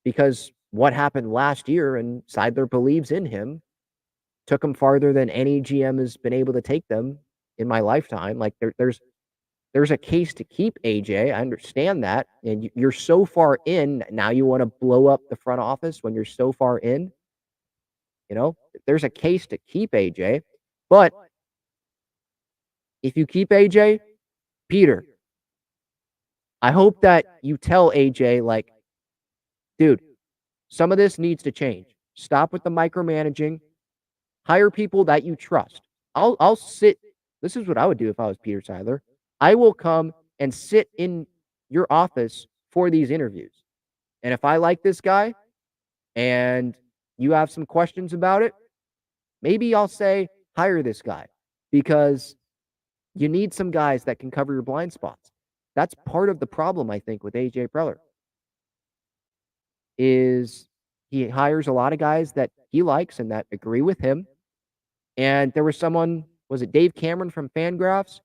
because what happened last year and Seidler believes in him, took him farther than any GM has been able to take them in my lifetime. Like, there's a case to keep AJ. I understand that. And you're so far in, now you want to blow up the front office when you're so far in. You know, there's a case to keep AJ. But if you keep AJ, Peter, I hope that you tell AJ, like, dude, some of this needs to change. Stop with the micromanaging. Hire people that you trust. I'll sit. This is what I would do if I was Peter Seiler. I will come and sit in your office for these interviews. And if I like this guy and you have some questions about it, maybe I'll say, hire this guy, because you need some guys that can cover your blind spots. That's part of the problem, I think, with AJ Preller, is he hires a lot of guys that he likes and that agree with him. And there was someone, was it Dave Cameron from Fangraphs,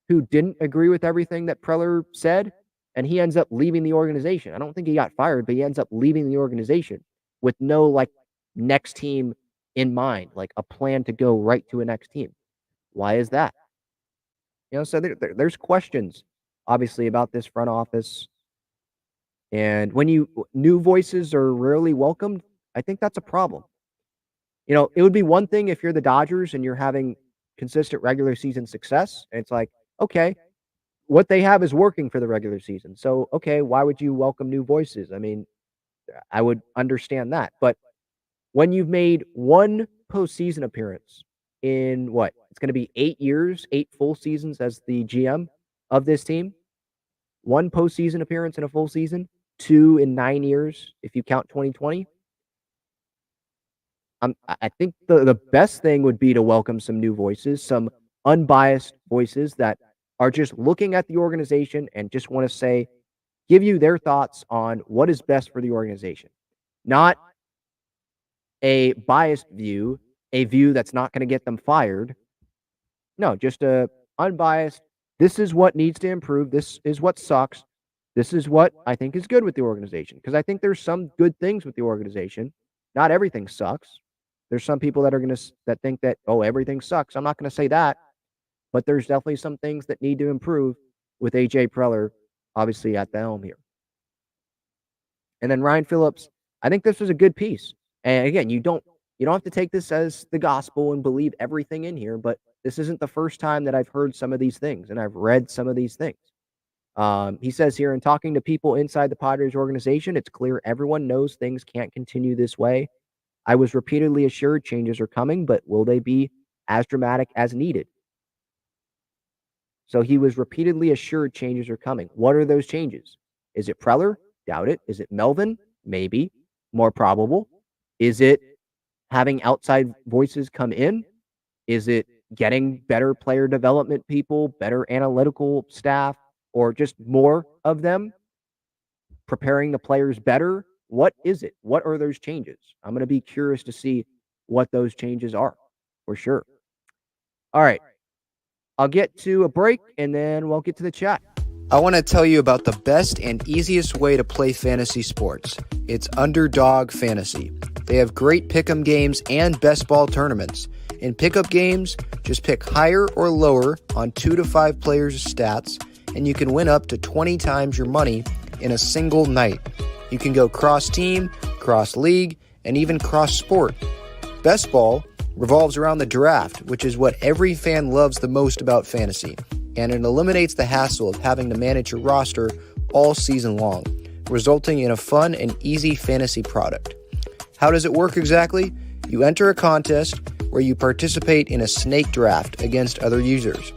who didn't agree with everything that Preller said, and he ends up leaving the organization. I don't think he got fired, but he ends up leaving the organization with no, like, next team in mind, like a plan to go right to a next team. Why is that? You know, so there's questions, obviously, about this front office. And when new voices are rarely welcomed, I think that's a problem. You know, it would be one thing if you're the Dodgers and you're having consistent regular season success, and it's like, okay, what they have is working for the regular season. So, okay, why would you welcome new voices? I mean, I would understand that. But when you've made one postseason appearance in what? It's going to be 8 years, 8 full seasons as the GM of this team. One postseason appearance in a full season, 2 in 9 years, if you count 2020. I think the best thing would be to welcome some new voices, some unbiased voices that are just looking at the organization and just want to say, give you their thoughts on what is best for the organization. Not a biased view, a view that's not going to get them fired. No, just a unbiased, this is what needs to improve. This is what sucks. This is what I think is good with the organization. Because I think there's some good things with the organization. Not everything sucks. There's some people that think that, oh, everything sucks. I'm not going to say that. But there's definitely some things that need to improve with AJ Preller, obviously, at the helm here. And then Ryan Phillips, I think this was a good piece. And again, you don't have to take this as the gospel and believe everything in here, but this isn't the first time that I've heard some of these things and I've read some of these things. He says here, in talking to people inside the Padres organization, it's clear everyone knows things can't continue this way. I was repeatedly assured changes are coming, but will they be as dramatic as needed? So he was repeatedly assured changes are coming. What are those changes? Is it Preller? Doubt it. Is it Melvin? Maybe. More probable. Is it having outside voices come in? Is it getting better player development people, better analytical staff, or just more of them? Preparing the players better? What is it? What are those changes? I'm going to be curious to see what those changes are, for sure. All right. I'll get to a break, and then we'll get to the chat. I want to tell you about the best and easiest way to play fantasy sports. It's Underdog Fantasy. They have great pick'em games and best ball tournaments. In pick'em games, just pick higher or lower on 2 to 5 players' stats, and you can win up to 20 times your money in a single night. You can go cross-team, cross-league, and even cross-sport. Best ball revolves around the draft, which is what every fan loves the most about fantasy, and it eliminates the hassle of having to manage your roster all season long, resulting in a fun and easy fantasy product. How does it work exactly? You enter a contest where you participate in a snake draft against other users.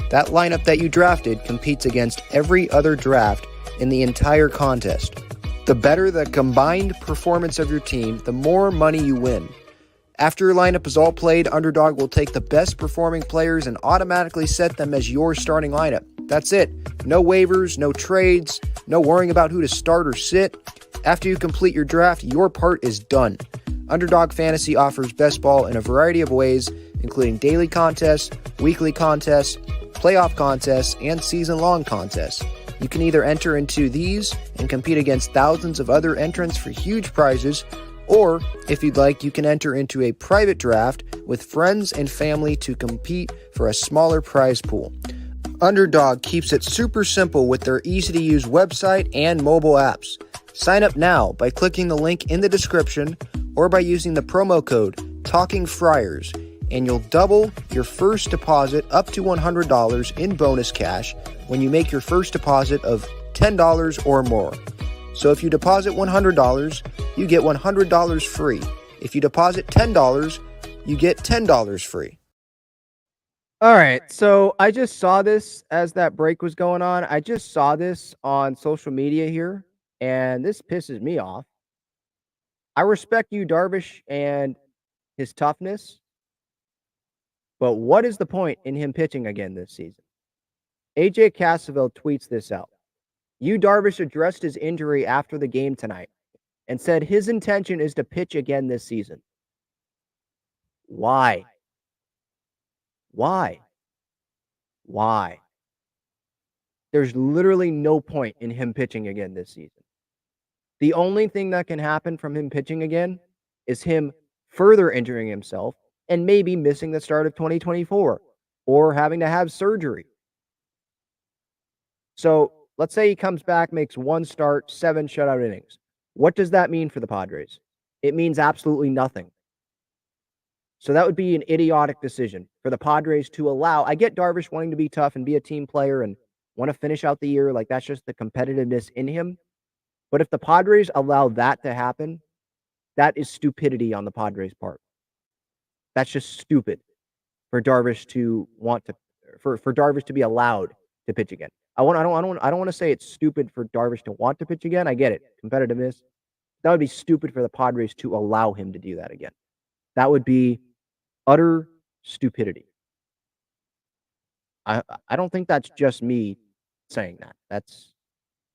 That lineup that you drafted competes against every other draft in the entire contest. The better the combined performance of your team, the more money you win. After your lineup is all played, Underdog will take the best performing players and automatically set them as your starting lineup. That's it. No waivers, no trades, no worrying about who to start or sit. After you complete your draft, your part is done. Underdog Fantasy offers best ball in a variety of ways, including daily contests, weekly contests, playoff contests, and season-long contests. You can either enter into these and compete against thousands of other entrants for huge prizes, or, if you'd like, you can enter into a private draft with friends and family to compete for a smaller prize pool. Underdog keeps it super simple with their easy-to-use website and mobile apps. Sign up now by clicking the link in the description or by using the promo code TALKINGFRIARS, and you'll double your first deposit up to $100 in bonus cash when you make your first deposit of $10 or more. So if you deposit $100, you get $100 free. If you deposit $10, you get $10 free. All right, so I just saw this as that break was going on. I just saw this on social media here, and this pisses me off. I respect you, Darvish, and his toughness, but what is the point in him pitching again this season? AJ Cassavell tweets this out. Yu Darvish addressed his injury after the game tonight and said his intention is to pitch again this season. Why? Why? Why? There's literally no point in him pitching again this season. The only thing that can happen from him pitching again is him further injuring himself and maybe missing the start of 2024 or having to have surgery. So let's say he comes back, makes one start, 7 shutout innings. What does that mean for the Padres? It means absolutely nothing. So that would be an idiotic decision for the Padres to allow. I get Darvish wanting to be tough and be a team player and want to finish out the year. Like, that's just the competitiveness in him. But if the Padres allow that to happen, that is stupidity on the Padres' part. That's just stupid for Darvish to want to, for Darvish to be allowed to pitch again. I don't want to say it's stupid for Darvish to want to pitch again. I get it. Competitiveness. That would be stupid for the Padres to allow him to do that again. That would be utter stupidity. I don't think that's just me saying that.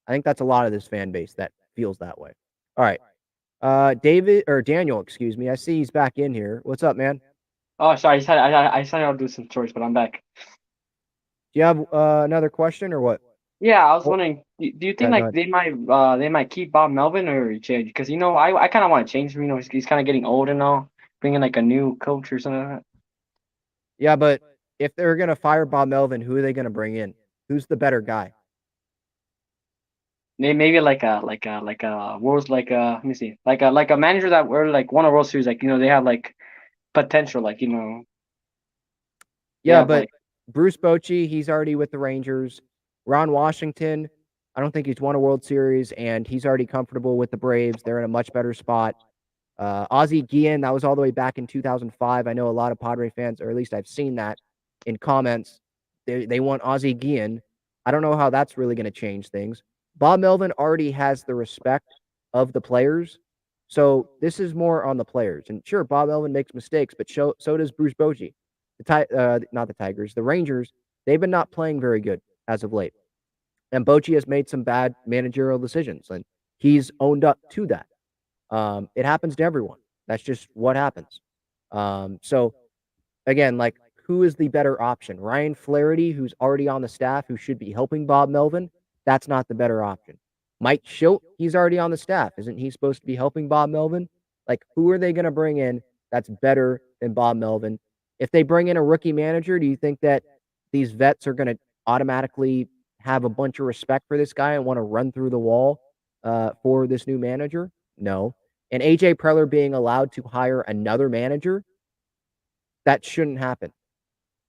I think that's a lot of this fan base that feels that way. All right. Daniel, excuse me. I see he's back in here. What's up, man? Oh, sorry. I decided I'll do some chores, but I'm back. Do you have another question or what? Yeah, I was wondering, do you think Yeah, like they might keep Bob Melvin or change? Because I kind of want to change him. He's kind of getting old and all. Bring in like a new coach or something like that. Yeah, but if they're gonna fire Bob Melvin, who are they gonna bring in? Who's the better guy? Maybe like a world's let me see, like a manager that were like won a World Series, like they have like potential, like Yeah, yeah, but Bruce Bochy, he's already with the Rangers. Ron Washington, I don't think he's won a World Series, and he's already comfortable with the Braves. They're in a much better spot. Ozzie Guillen, that was all the way back in 2005. I know a lot of Padre fans, or at least I've seen that in comments. They want Ozzie Guillen. I don't know how that's really going to change things. Bob Melvin already has the respect of the players. So this is more on the players. And sure, Bob Melvin makes mistakes, but so does Bruce Bochy. Not the Tigers, the Rangers, they've been not playing very good as of late. And Bochy has made some bad managerial decisions, and he's owned up to that. It happens to everyone. That's just what happens. So again, like, who is the better option? Ryan Flaherty, who's already on the staff, who should be helping Bob Melvin. That's not the better option. Mike Schilt, he's already on the staff. Isn't he supposed to be helping Bob Melvin? Like, who are they going to bring in that's better than Bob Melvin? If they bring in a rookie manager, do you think that these vets are going to automatically have a bunch of respect for this guy and want to run through the wall for this new manager? No. And AJ Preller being allowed to hire another manager, that shouldn't happen.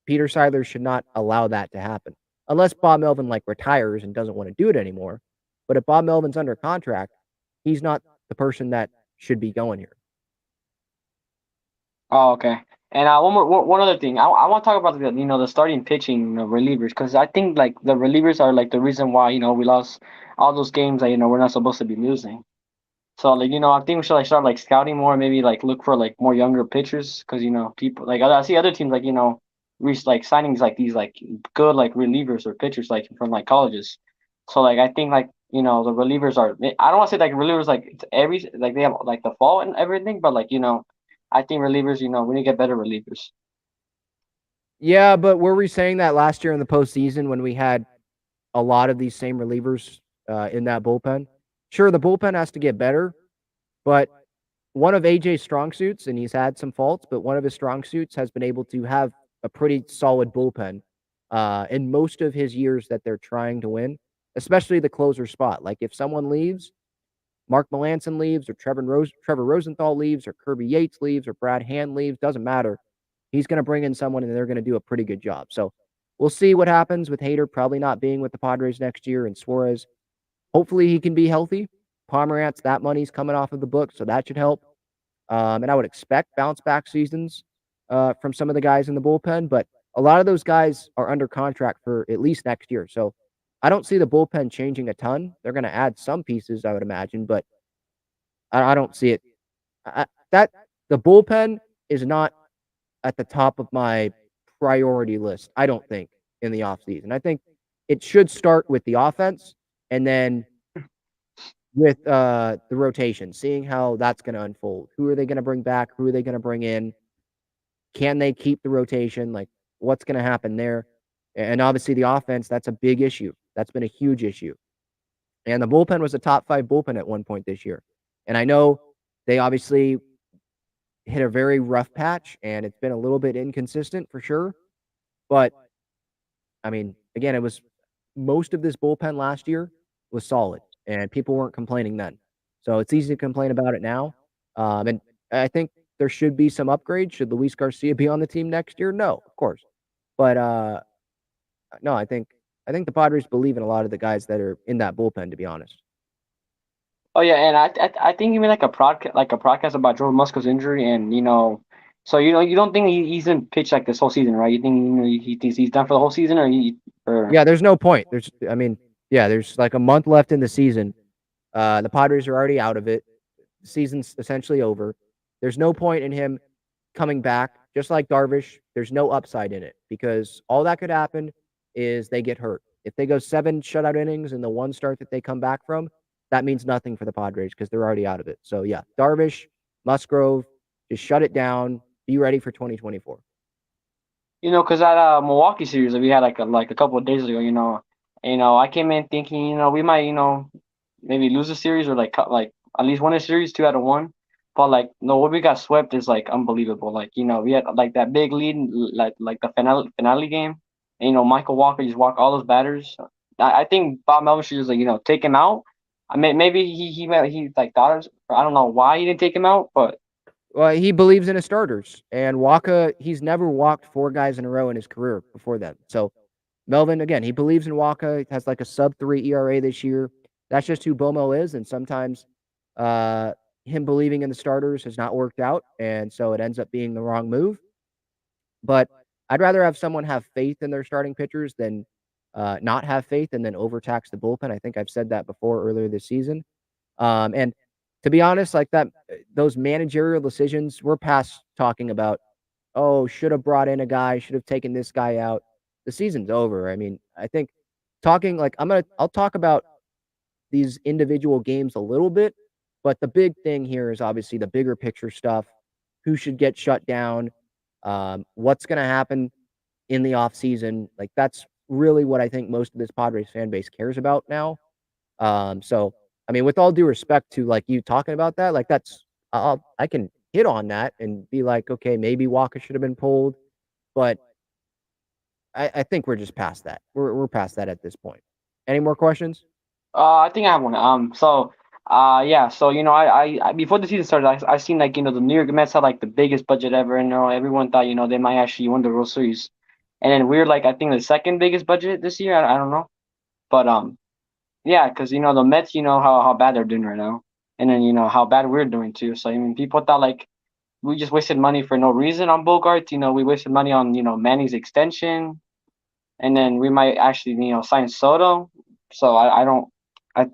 Peter Seidler should not allow that to happen. Unless Bob Melvin retires and doesn't want to do it anymore. But if Bob Melvin's under contract, he's not the person that should be going here. Oh, okay. And one other thing, I want to talk about the starting pitching relievers, because I think like the relievers are like the reason why we lost all those games that we're not supposed to be losing. So like I think we should like start like scouting more, maybe like look for like more younger pitchers, because people like I see other teams like reach like signings like these like good like relievers or pitchers like from like colleges. So like I think like the relievers are, I don't want to say like relievers like it's every like they have like the fall and everything, but like I think relievers we need to get better relievers. Yeah, but were we saying that last year in the postseason when we had a lot of these same relievers in that bullpen? Sure, the bullpen has to get better, but one of AJ's strong suits, and he's had some faults, but one of his strong suits has been able to have a pretty solid bullpen in most of his years that they're trying to win, especially the closer spot. Like if someone leaves, Mark Melanson leaves, or Trevor Rosenthal leaves, or Kirby Yates leaves, or Brad Hand leaves, doesn't matter. He's going to bring in someone, and they're going to do a pretty good job. So we'll see what happens with Hader probably not being with the Padres next year, and Suarez. Hopefully he can be healthy. Pomerantz, that money's coming off of the books, so that should help. And I would expect bounce back seasons from some of the guys in the bullpen, but a lot of those guys are under contract for at least next year. So I don't see the bullpen changing a ton. They're going to add some pieces, I would imagine, but I don't see it. That the bullpen is not at the top of my priority list, I don't think, in the offseason. I think it should start with the offense and then with the rotation, seeing how that's going to unfold. Who are they going to bring back? Who are they going to bring in? Can they keep the rotation? Like, what's going to happen there? And obviously, the offense, that's a big issue. That's been a huge issue. And the bullpen was a top 5 bullpen at one point this year. And I know they obviously hit a very rough patch, and it's been a little bit inconsistent for sure. But, I mean, again, it was most of this bullpen last year was solid, and people weren't complaining then. So it's easy to complain about it now. And I think there should be some upgrades. Should Luis Garcia be on the team next year? No, of course. But no, I think the Padres believe in a lot of the guys that are in that bullpen, to be honest. Oh yeah, and I think even like a podcast about Joe Musco's injury, and so you don't think he's gonna pitch like this whole season, right? You think he thinks he's done for the whole season, or Yeah, there's no point. There's like a month left in the season. The Padres are already out of it. The season's essentially over. There's no point in him coming back. Just like Darvish, there's no upside in it because all that could happen is they get hurt. If they go 7 shutout innings in the one start that they come back from, that means nothing for the Padres because they're already out of it. So yeah, Darvish, Musgrove, just shut it down. Be ready for 2024. Because that Milwaukee series that we had like a couple of days ago, I came in thinking we might maybe lose a series or like at least win a series 2 out of 1. But like no, what we got swept is like unbelievable. Like we had like that big lead like the finale game, and Michael Walker just walked all those batters. I think Bob Melvin should just like take him out. I mean maybe he like thought I don't know why he didn't take him out, but Well, he believes in his starters, and Waka, he's never walked 4 guys in a row in his career before that. So Melvin, again, he believes in Waka. He has like a sub-3 ERA this year. That's just who Bomo is, and sometimes him believing in the starters has not worked out, and so it ends up being the wrong move. But I'd rather have someone have faith in their starting pitchers than not have faith and then overtax the bullpen. I think I've said that before earlier this season. And to be honest, like that, those managerial decisions, we're past talking about, oh, should have brought in a guy, should have taken this guy out. The season's over. I mean, I think talking like I'll talk about these individual games a little bit, but the big thing here is obviously the bigger picture stuff. Who should get shut down? What's going to happen in the offseason? Like that's really what I think most of this Padres fan base cares about now. So I mean, with all due respect to like you talking about that, like that's I can hit on that and be like, okay, maybe Walker should have been pulled, but I think we're just past that. We're past that at this point. Any more questions? I think I have one. Yeah. So I before the season started, I seen like the New York Mets had like the biggest budget ever, and everyone thought they might actually win the World Series, and then we're like I think the second biggest budget this year. I don't know, but yeah, because the Mets, how bad they're doing right now, and then how bad we're doing too. So I mean, people thought like we just wasted money for no reason on Bogart. We wasted money on Manny's extension, and then we might actually sign Soto. So I don't.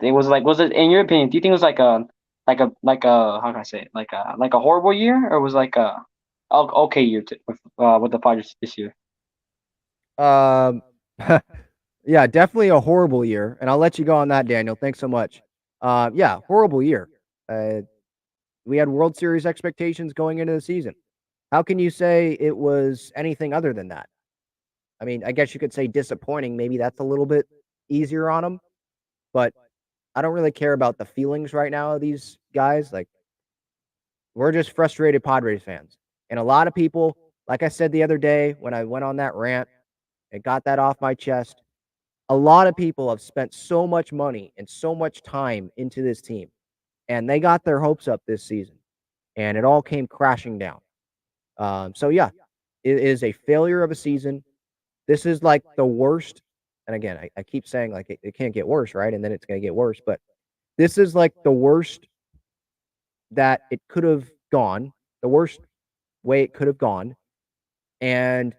It was like, was it in your opinion? Do you think it was like how can I say it? Like a horrible year, or was like a okay year with the Padres this year? Um, yeah, definitely a horrible year, and I'll let you go on that, Daniel. Thanks so much. Yeah, horrible year. We had World Series expectations going into the season. How can you say it was anything other than that? I mean, I guess you could say disappointing. Maybe that's a little bit easier on them, but I don't really care about the feelings right now of these guys. Like, we're just frustrated Padres fans. And a lot of people, like I said the other day when I went on that rant and got that off my chest, a lot of people have spent so much money and so much time into this team, and they got their hopes up this season, and it all came crashing down. So, yeah, it is a failure of a season. This is like the worst. And again, I keep saying like it can't get worse, right? And then it's going to get worse. But this is like the worst that it could have gone, the worst way it could have gone. And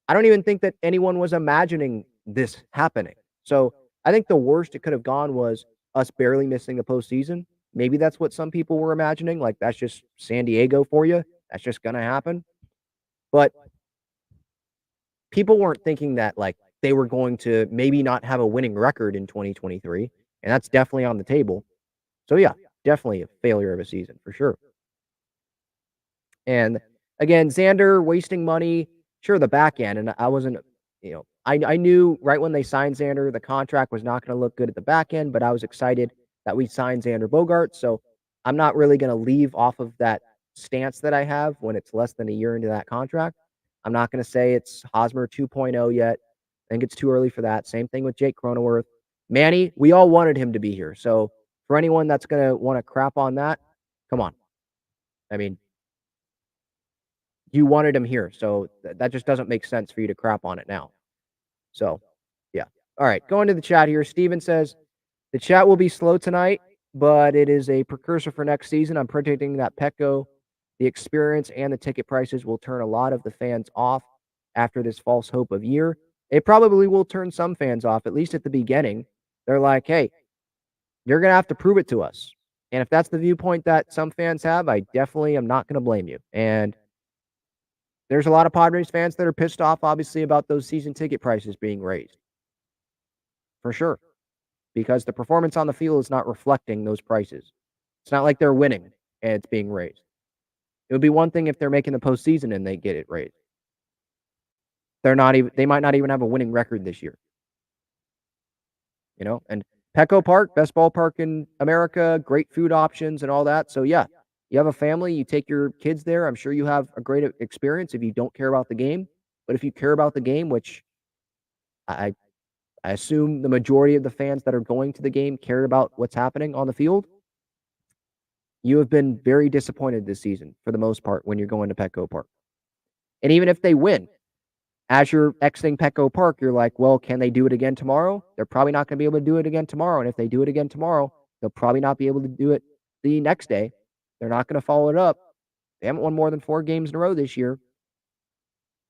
I don't even think that anyone was imagining this happening. So I think the worst it could have gone was us barely missing the postseason. Maybe that's what some people were imagining. Like, that's just San Diego for you. That's just going to happen. But people weren't thinking that, like, they were going to maybe not have a winning record in 2023. And that's definitely on the table. So, yeah, definitely a failure of a season for sure. And again, Xander wasting money, sure, the back end. And I wasn't, I knew right when they signed Xander, the contract was not going to look good at the back end, but I was excited that we signed Xander Bogaerts. So I'm not really going to leave off of that stance that I have when it's less than a year into that contract. I'm not going to say it's Hosmer 2.0 yet. I think it's too early for that. Same thing with Jake Cronenworth. Manny, we all wanted him to be here. So for anyone that's going to want to crap on that, come on. I mean, you wanted him here, so that just doesn't make sense for you to crap on it now. So, yeah. All right, going to the chat here. Steven says, the chat will be slow tonight, but it is a precursor for next season. I'm predicting that Petco, the experience, and the ticket prices will turn a lot of the fans off after this false hope of year. It probably will turn some fans off, at least at the beginning. They're like, hey, you're going to have to prove it to us. And if that's the viewpoint that some fans have, I definitely am not going to blame you. And there's a lot of Padres fans that are pissed off, obviously, about those season ticket prices being raised. For sure. Because the performance on the field is not reflecting those prices. It's not like they're winning and it's being raised. It would be one thing if they're making the postseason and they get it raised. They might not even have a winning record this year. And Petco Park, best ballpark in America, great food options and all that. So, yeah, you have a family, you take your kids there. I'm sure you have a great experience if you don't care about the game. But if you care about the game, which I assume the majority of the fans that are going to the game care about what's happening on the field, you have been very disappointed this season for the most part when you're going to Petco Park. And even if they win, as you're exiting Petco Park, you're like, well, can they do it again tomorrow? They're probably not going to be able to do it again tomorrow. And if they do it again tomorrow, they'll probably not be able to do it the next day. They're not going to follow it up. They haven't won more than 4 games in a row this year.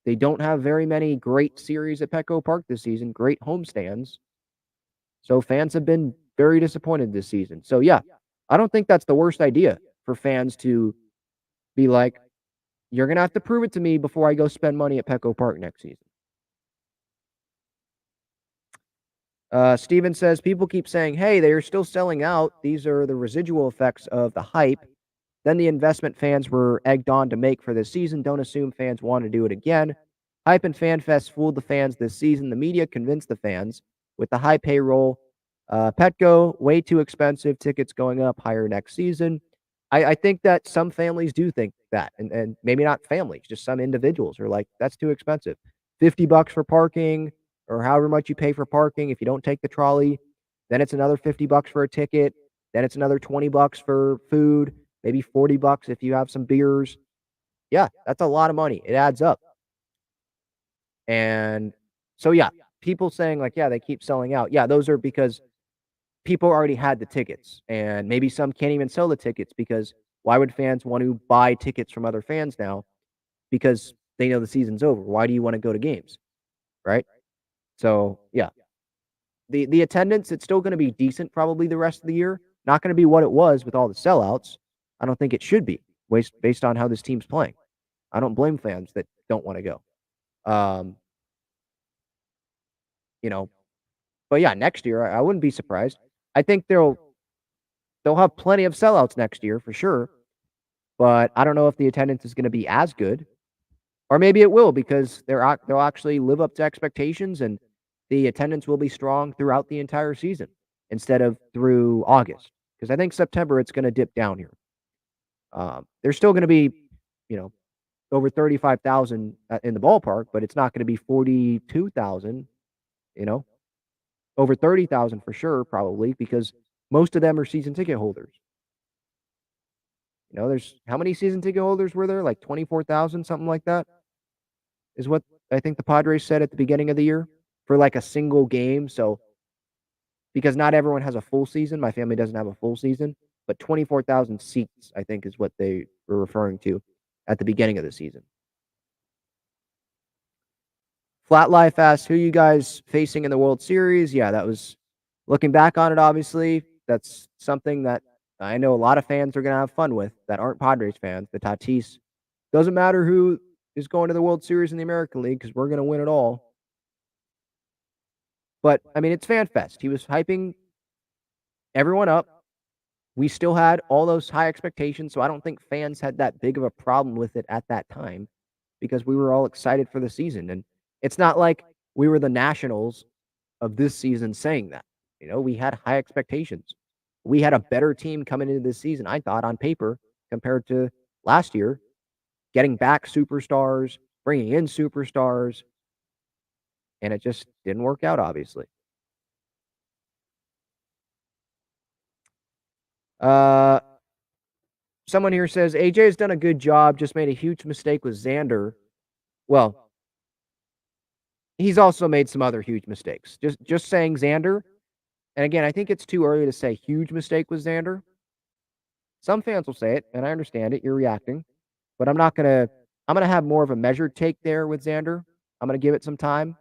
They don't have very many great series at Petco Park this season, great homestands. So fans have been very disappointed this season. So, yeah, I don't think that's the worst idea for fans to be like, you're going to have to prove it to me before I go spend money at Petco Park next season. Steven says, people keep saying, hey, they are still selling out. These are the residual effects of the hype. Then the investment fans were egged on to make for this season. Don't assume fans want to do it again. Hype and Fan Fest fooled the fans this season. The media convinced the fans with the high payroll. Petco, way too expensive. Tickets going up higher next season. I think that some families do think that, and maybe not families, just some individuals are like, that's too expensive. $50 for parking, or however much you pay for parking. If you don't take the trolley, then it's another $50 for a ticket. Then it's another $20 for food, maybe $40 if you have some beers. Yeah, that's a lot of money. It adds up. And so, yeah, people saying like, yeah, they keep selling out. Yeah, those are because people already had the tickets, and maybe some can't even sell the tickets because why would fans want to buy tickets from other fans now? Because they know the season's over. Why do you want to go to games? Right? So, yeah. The attendance, it's still going to be decent probably the rest of the year. not going to be what it was with all the sellouts. I don't think it should be based on how this team's playing. I don't blame fans that don't want to go. But yeah, next year I wouldn't be surprised. I think they'll have plenty of sellouts next year for sure, but I don't know if the attendance is going to be as good, or maybe it will because they'll actually live up to expectations and the attendance will be strong throughout the entire season instead of through August. Because I think September it's going to dip down here. There's still going to be, over 35,000 in the ballpark, but it's not going to be 42,000. Over 30,000 for sure, probably, because most of them are season ticket holders. There's how many season ticket holders were there? Like 24,000, something like that, is what I think the Padres said at the beginning of the year for like a single game. So, because not everyone has a full season, my family doesn't have a full season, but 24,000 seats, I think, is what they were referring to at the beginning of the season. Flat Life asks, who you guys facing in the World Series? Yeah, that was, looking back on it, obviously, that's something that I know a lot of fans are going to have fun with that aren't Padres fans. The Tatis, doesn't matter who is going to the World Series in the American League because we're going to win it all. But, I mean, it's Fan Fest. He was hyping everyone up. We still had all those high expectations, so I don't think fans had that big of a problem with it at that time because we were all excited for the season. And it's not like we were the Nationals of this season saying that. We had high expectations. We had a better team coming into this season, I thought, on paper compared to last year, getting back superstars, bringing in superstars, and it just didn't work out, obviously. Someone here says, AJ has done a good job, just made a huge mistake with Xander. Well, he's also made some other huge mistakes. Just saying Xander, and again, I think it's too early to say huge mistake with Xander. Some fans will say it, and I understand it. You're reacting. But I'm going to have more of a measured take there with Xander. I'm going to give it some time.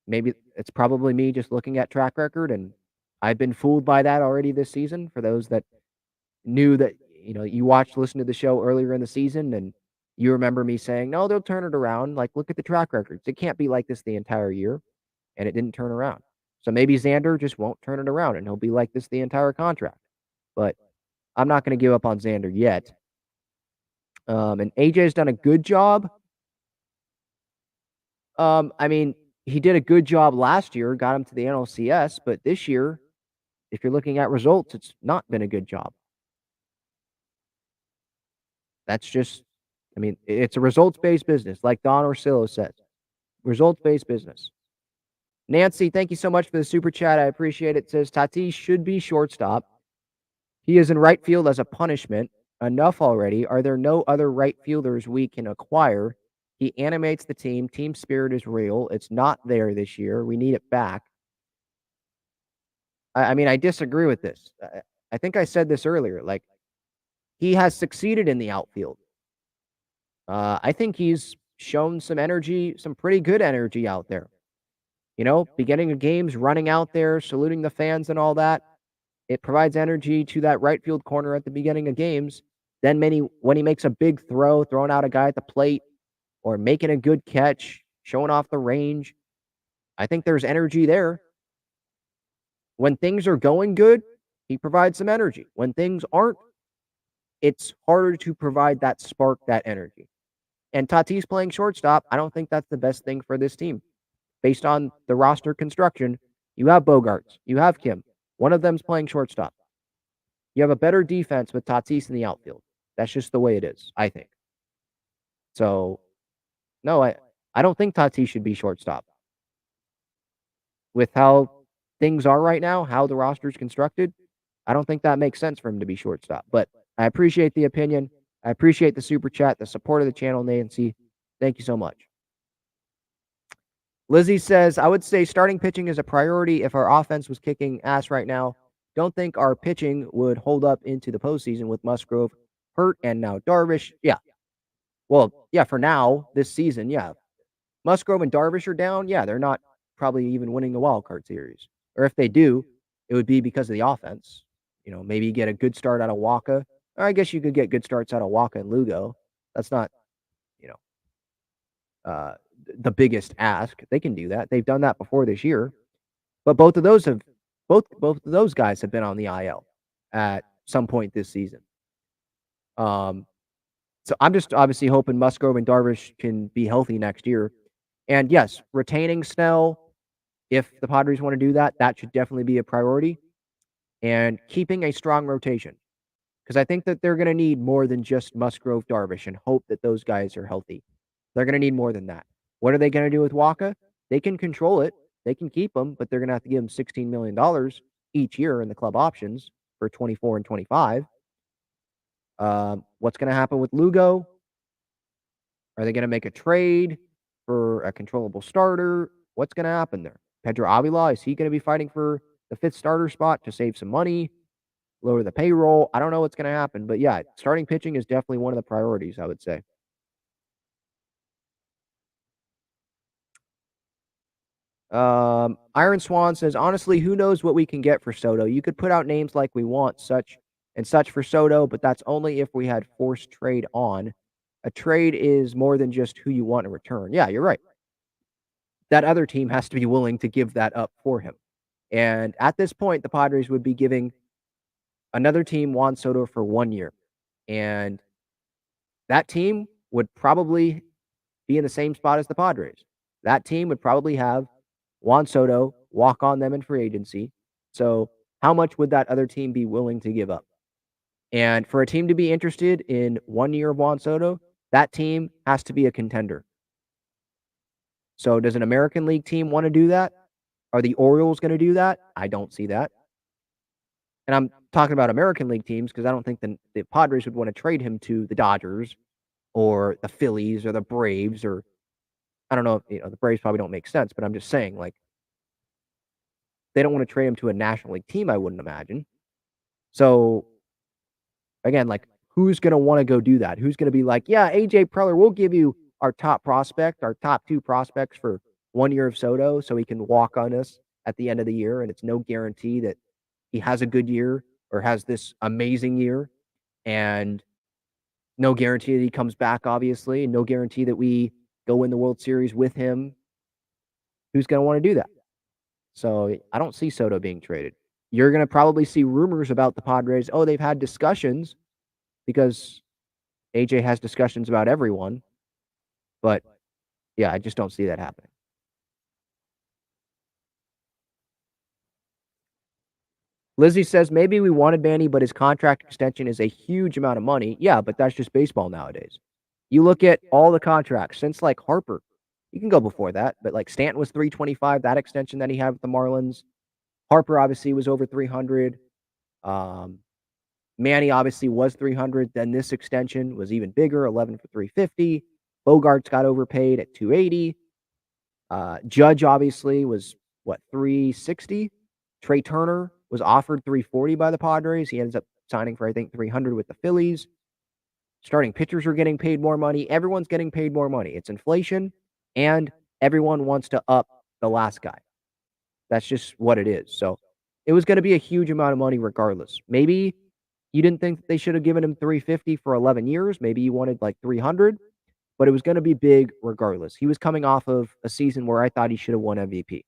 Maybe it's probably me just looking at track record, and I've been fooled by that already this season. For those that knew that, you listened to the show earlier in the season, and you remember me saying, no, they'll turn it around. Like, look at the track records. It can't be like this the entire year, and it didn't turn around. So maybe Xander just won't turn it around, and he'll be like this the entire contract. But I'm not going to give up on Xander yet. And AJ's done a good job. I mean, he did a good job last year, got him to the NLCS, but this year, if you're looking at results, it's not been a good job. That's just, it's a results-based business, like Don Orsillo says. Results-based business. Nancy, thank you so much for the super chat. I appreciate it. It says, Tatis should be shortstop. He is in right field as a punishment. Enough already. Are there no other right fielders we can acquire? He animates the team. Team spirit is real. It's not there this year. We need it back. I disagree with this. I think I said this earlier. Like, he has succeeded in the outfield. I think he's shown some energy, some pretty good energy out there. Beginning of games, running out there, saluting the fans and all that. It provides energy to that right field corner at the beginning of games. Then when he makes a big throw, throwing out a guy at the plate, or making a good catch, showing off the range, I think there's energy there. When things are going good, he provides some energy. When things aren't, it's harder to provide that spark, that energy. And Tatis playing shortstop, I don't think that's the best thing for this team. Based on the roster construction, you have Bogarts, you have Kim. One of them's playing shortstop. You have a better defense with Tatis in the outfield. That's just the way it is, I think. So, no, I don't think Tatis should be shortstop. With how things are right now, how the roster is constructed, I don't think that makes sense for him to be shortstop. But I appreciate the opinion. I appreciate the super chat, the support of the channel, Nancy. Thank you so much. Lizzie says, I would say starting pitching is a priority if our offense was kicking ass right now. Don't think our pitching would hold up into the postseason with Musgrove hurt and now Darvish. Yeah. Well, yeah, for now, this season, yeah. Musgrove and Darvish are down. Yeah, they're not probably even winning the wild card series. Or if they do, it would be because of the offense. Maybe get a good start out of Waka. Or I guess you could get good starts out of Waka and Lugo. That's not, you know, the biggest ask. They can do that. They've done that before this year. But both of those guys have been on the IL at some point this season. So I'm just obviously hoping Musgrove and Darvish can be healthy next year. And yes, retaining Snell, if the Padres want to do that, that should definitely be a priority. And keeping a strong rotation. Because I think that they're going to need more than just Musgrove, Darvish, and hope that those guys are healthy. They're going to need more than that. What are they going to do with Waka? They can control it. They can keep him, but they're going to have to give him $16 million each year in the club options for 24 and 25. What's going to happen with Lugo? Are they going to make a trade for a controllable starter? What's going to happen there? Pedro Avila, is he going to be fighting for the fifth starter spot to save some money, lower the payroll? I don't know what's going to happen, but yeah, starting pitching is definitely one of the priorities, I would say. Iron Swan says, honestly, who knows what we can get for Soto? You could put out names like we want such and such for Soto, but that's only if we had forced trade on. A trade is more than just who you want in return. Yeah, you're right. That other team has to be willing to give that up for him. And at this point, the Padres would be giving another team Juan Soto for 1 year. And that team would probably be in the same spot as the Padres. That team would probably have Juan Soto walk on them in free agency. So how much would that other team be willing to give up? And for a team to be interested in 1 year of Juan Soto, that team has to be a contender. So does an American League team want to do that? Are the Orioles going to do that? I don't see that. And I'm talking about American League teams because I don't think the Padres would want to trade him to the Dodgers or the Phillies or the Braves, or I don't know if the Braves probably don't make sense, but I'm just saying, like, they don't want to trade him to a National League team, I wouldn't imagine. So again, like, who's going to want to go do that? Who's going to be like, yeah, AJ Preller, we'll give you our top prospect, our top 2 prospects for 1 year of Soto so he can walk on us at the end of the year, and it's no guarantee that he has a good year or has this amazing year, and no guarantee that he comes back, obviously, and no guarantee that we go win the World Series with him. Who's going to want to do that? So I don't see Soto being traded. You're going to probably see rumors about the Padres. Oh, they've had discussions because AJ has discussions about everyone. But yeah, I just don't see that happening. Lizzie says, maybe we wanted Manny, but his contract extension is a huge amount of money. Yeah, but that's just baseball nowadays. You look at all the contracts since like Harper. You can go before that, but like Stanton was $325, that extension that he had with the Marlins. Harper obviously was over $300. Manny obviously was $300. Then this extension was even bigger, 11 for $350. Bogarts got overpaid at $280. Judge obviously was $360. Trey Turner was offered $340 by the Padres. He ends up signing for I think $300 with the Phillies. Starting pitchers are getting paid more money. Everyone's getting paid more money. It's inflation, and everyone wants to up the last guy. That's just what it is. So it was going to be a huge amount of money regardless. Maybe you didn't think that they should have given him $350 for 11 years. Maybe you wanted like $300, but it was going to be big regardless. He was coming off of a season where I thought he should have won MVP.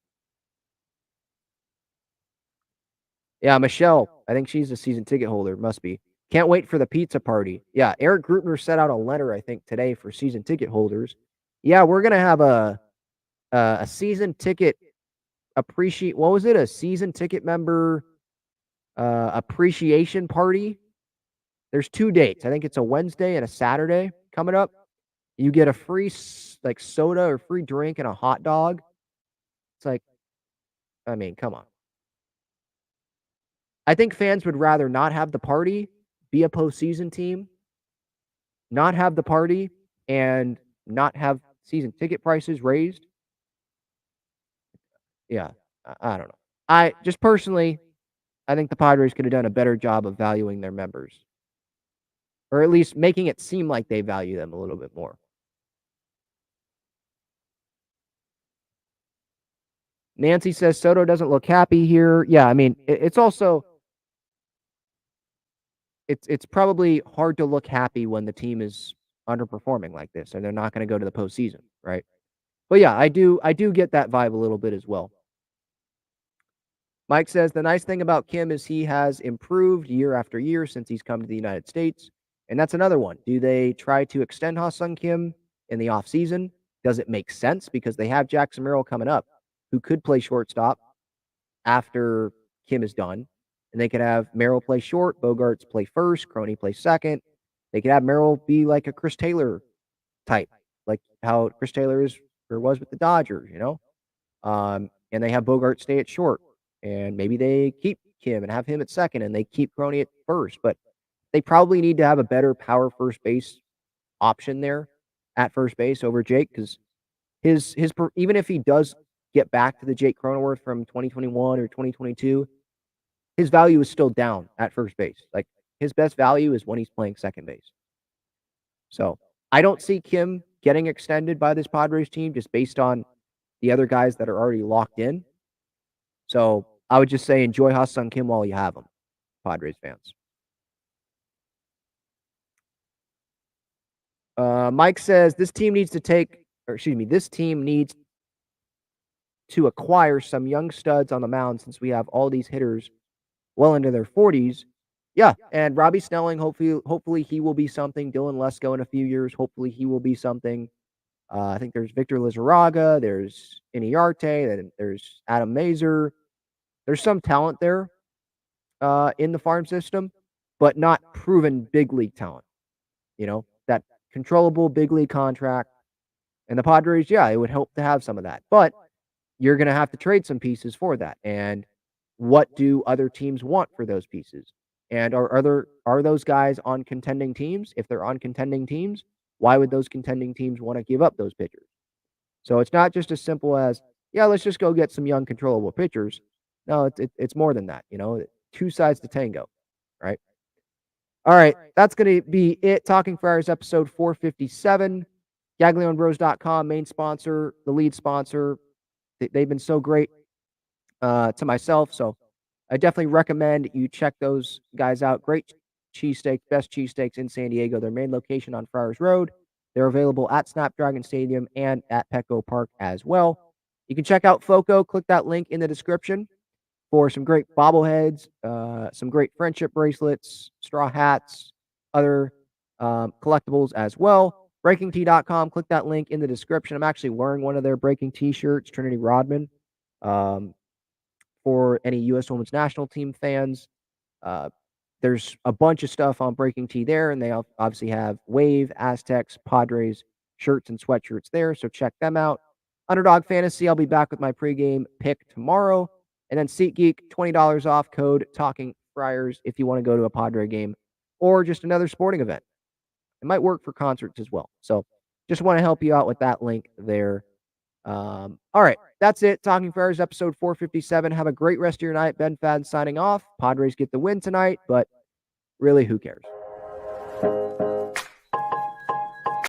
Yeah, Michelle, I think she's a season ticket holder. Must be. Can't wait for the pizza party. Yeah, Eric Grutner sent out a letter, I think, today for season ticket holders. Yeah, we're going to have a season ticket what was it? A season ticket member appreciation party. There's 2 dates. I think it's a Wednesday and a Saturday coming up. You get a free like soda or free drink and a hot dog. It's like, I mean, come on. I think fans would rather not have the party, be a postseason team, not have the party, and not have season ticket prices raised. Yeah, I don't know. I just personally, I think the Padres could have done a better job of valuing their members, or at least making it seem like they value them a little bit more. Nancy says Soto doesn't look happy here. Yeah, I mean, it's also it's probably hard to look happy when the team is underperforming like this and they're not going to go to the postseason, right? But yeah, I do get that vibe a little bit as well. Mike says the nice thing about Kim is he has improved year after year since he's come to the United States. And that's another one. Do they try to extend Ha-Sung Kim in the offseason? Does it make sense? Because they have Jackson Merrill coming up who could play shortstop after Kim is done. And they could have Merrill play short, Bogarts play first, Crony play second. They could have Merrill be like a Chris Taylor type, like how Chris Taylor is or was with the Dodgers, you know? And they have Bogart stay at short. And maybe they keep Kim and have him at second and they keep Crony at first. But they probably need to have a better power first base option there at first base over Jake, because even if he does get back to the Jake Cronenworth from 2021 or 2022, his value is still down at first base. Like his best value is when he's playing second base. So I don't see Kim getting extended by this Padres team just based on the other guys that are already locked in. So I would just say enjoy Ha-Sung Kim while you have him, Padres fans. Mike says this team needs to acquire some young studs on the mound since we have all these hitters well into their 40s. Yeah, and Robbie Snelling, hopefully he will be something. Dylan Lesko in a few years, hopefully he will be something. I think there's Victor Lizarraga, there's Iniarte, there's Adam Mazer. There's some talent there in the farm system, but not proven big league talent. You know, that controllable big league contract. And the Padres, yeah, it would help to have some of that. But you're going to have to trade some pieces for that. And what do other teams want for those pieces? And are those guys on contending teams? If they're on contending teams, why would those contending teams want to give up those pitchers? So it's not just as simple as, yeah, let's just go get some young controllable pitchers. No, it's more than that. You know, two sides to tango, right? All right, that's going to be it. Talking Friars episode 457. GaglioneBros.com, main sponsor, the lead sponsor. They've been so great to myself, so I definitely recommend you check those guys out. Great cheesesteaks, best cheesesteaks in San Diego. Their main location on Friars Road. They're available at Snapdragon Stadium and at Petco Park as well. You can check out FOCO. Click that link in the description for some great bobbleheads, some great friendship bracelets, straw hats, other collectibles as well. BreakingT.com. Click that link in the description. I'm actually wearing one of their Breaking T-shirts, Trinity Rodman, for any U.S. Women's National Team fans. There's a bunch of stuff on Breaking T there, and they obviously have Wave, Aztecs, Padres shirts and sweatshirts there, so check them out. Underdog Fantasy, I'll be back with my pregame pick tomorrow. And then SeatGeek, $20 off, code Talking Friars if you want to go to a Padre game or just another sporting event. It might work for concerts as well. So just want to help you out with that link there. All right, that's it. Talking Friars episode 457. Have a great rest of your night. Ben Fadden signing off. Padres get the win tonight, but really, who cares?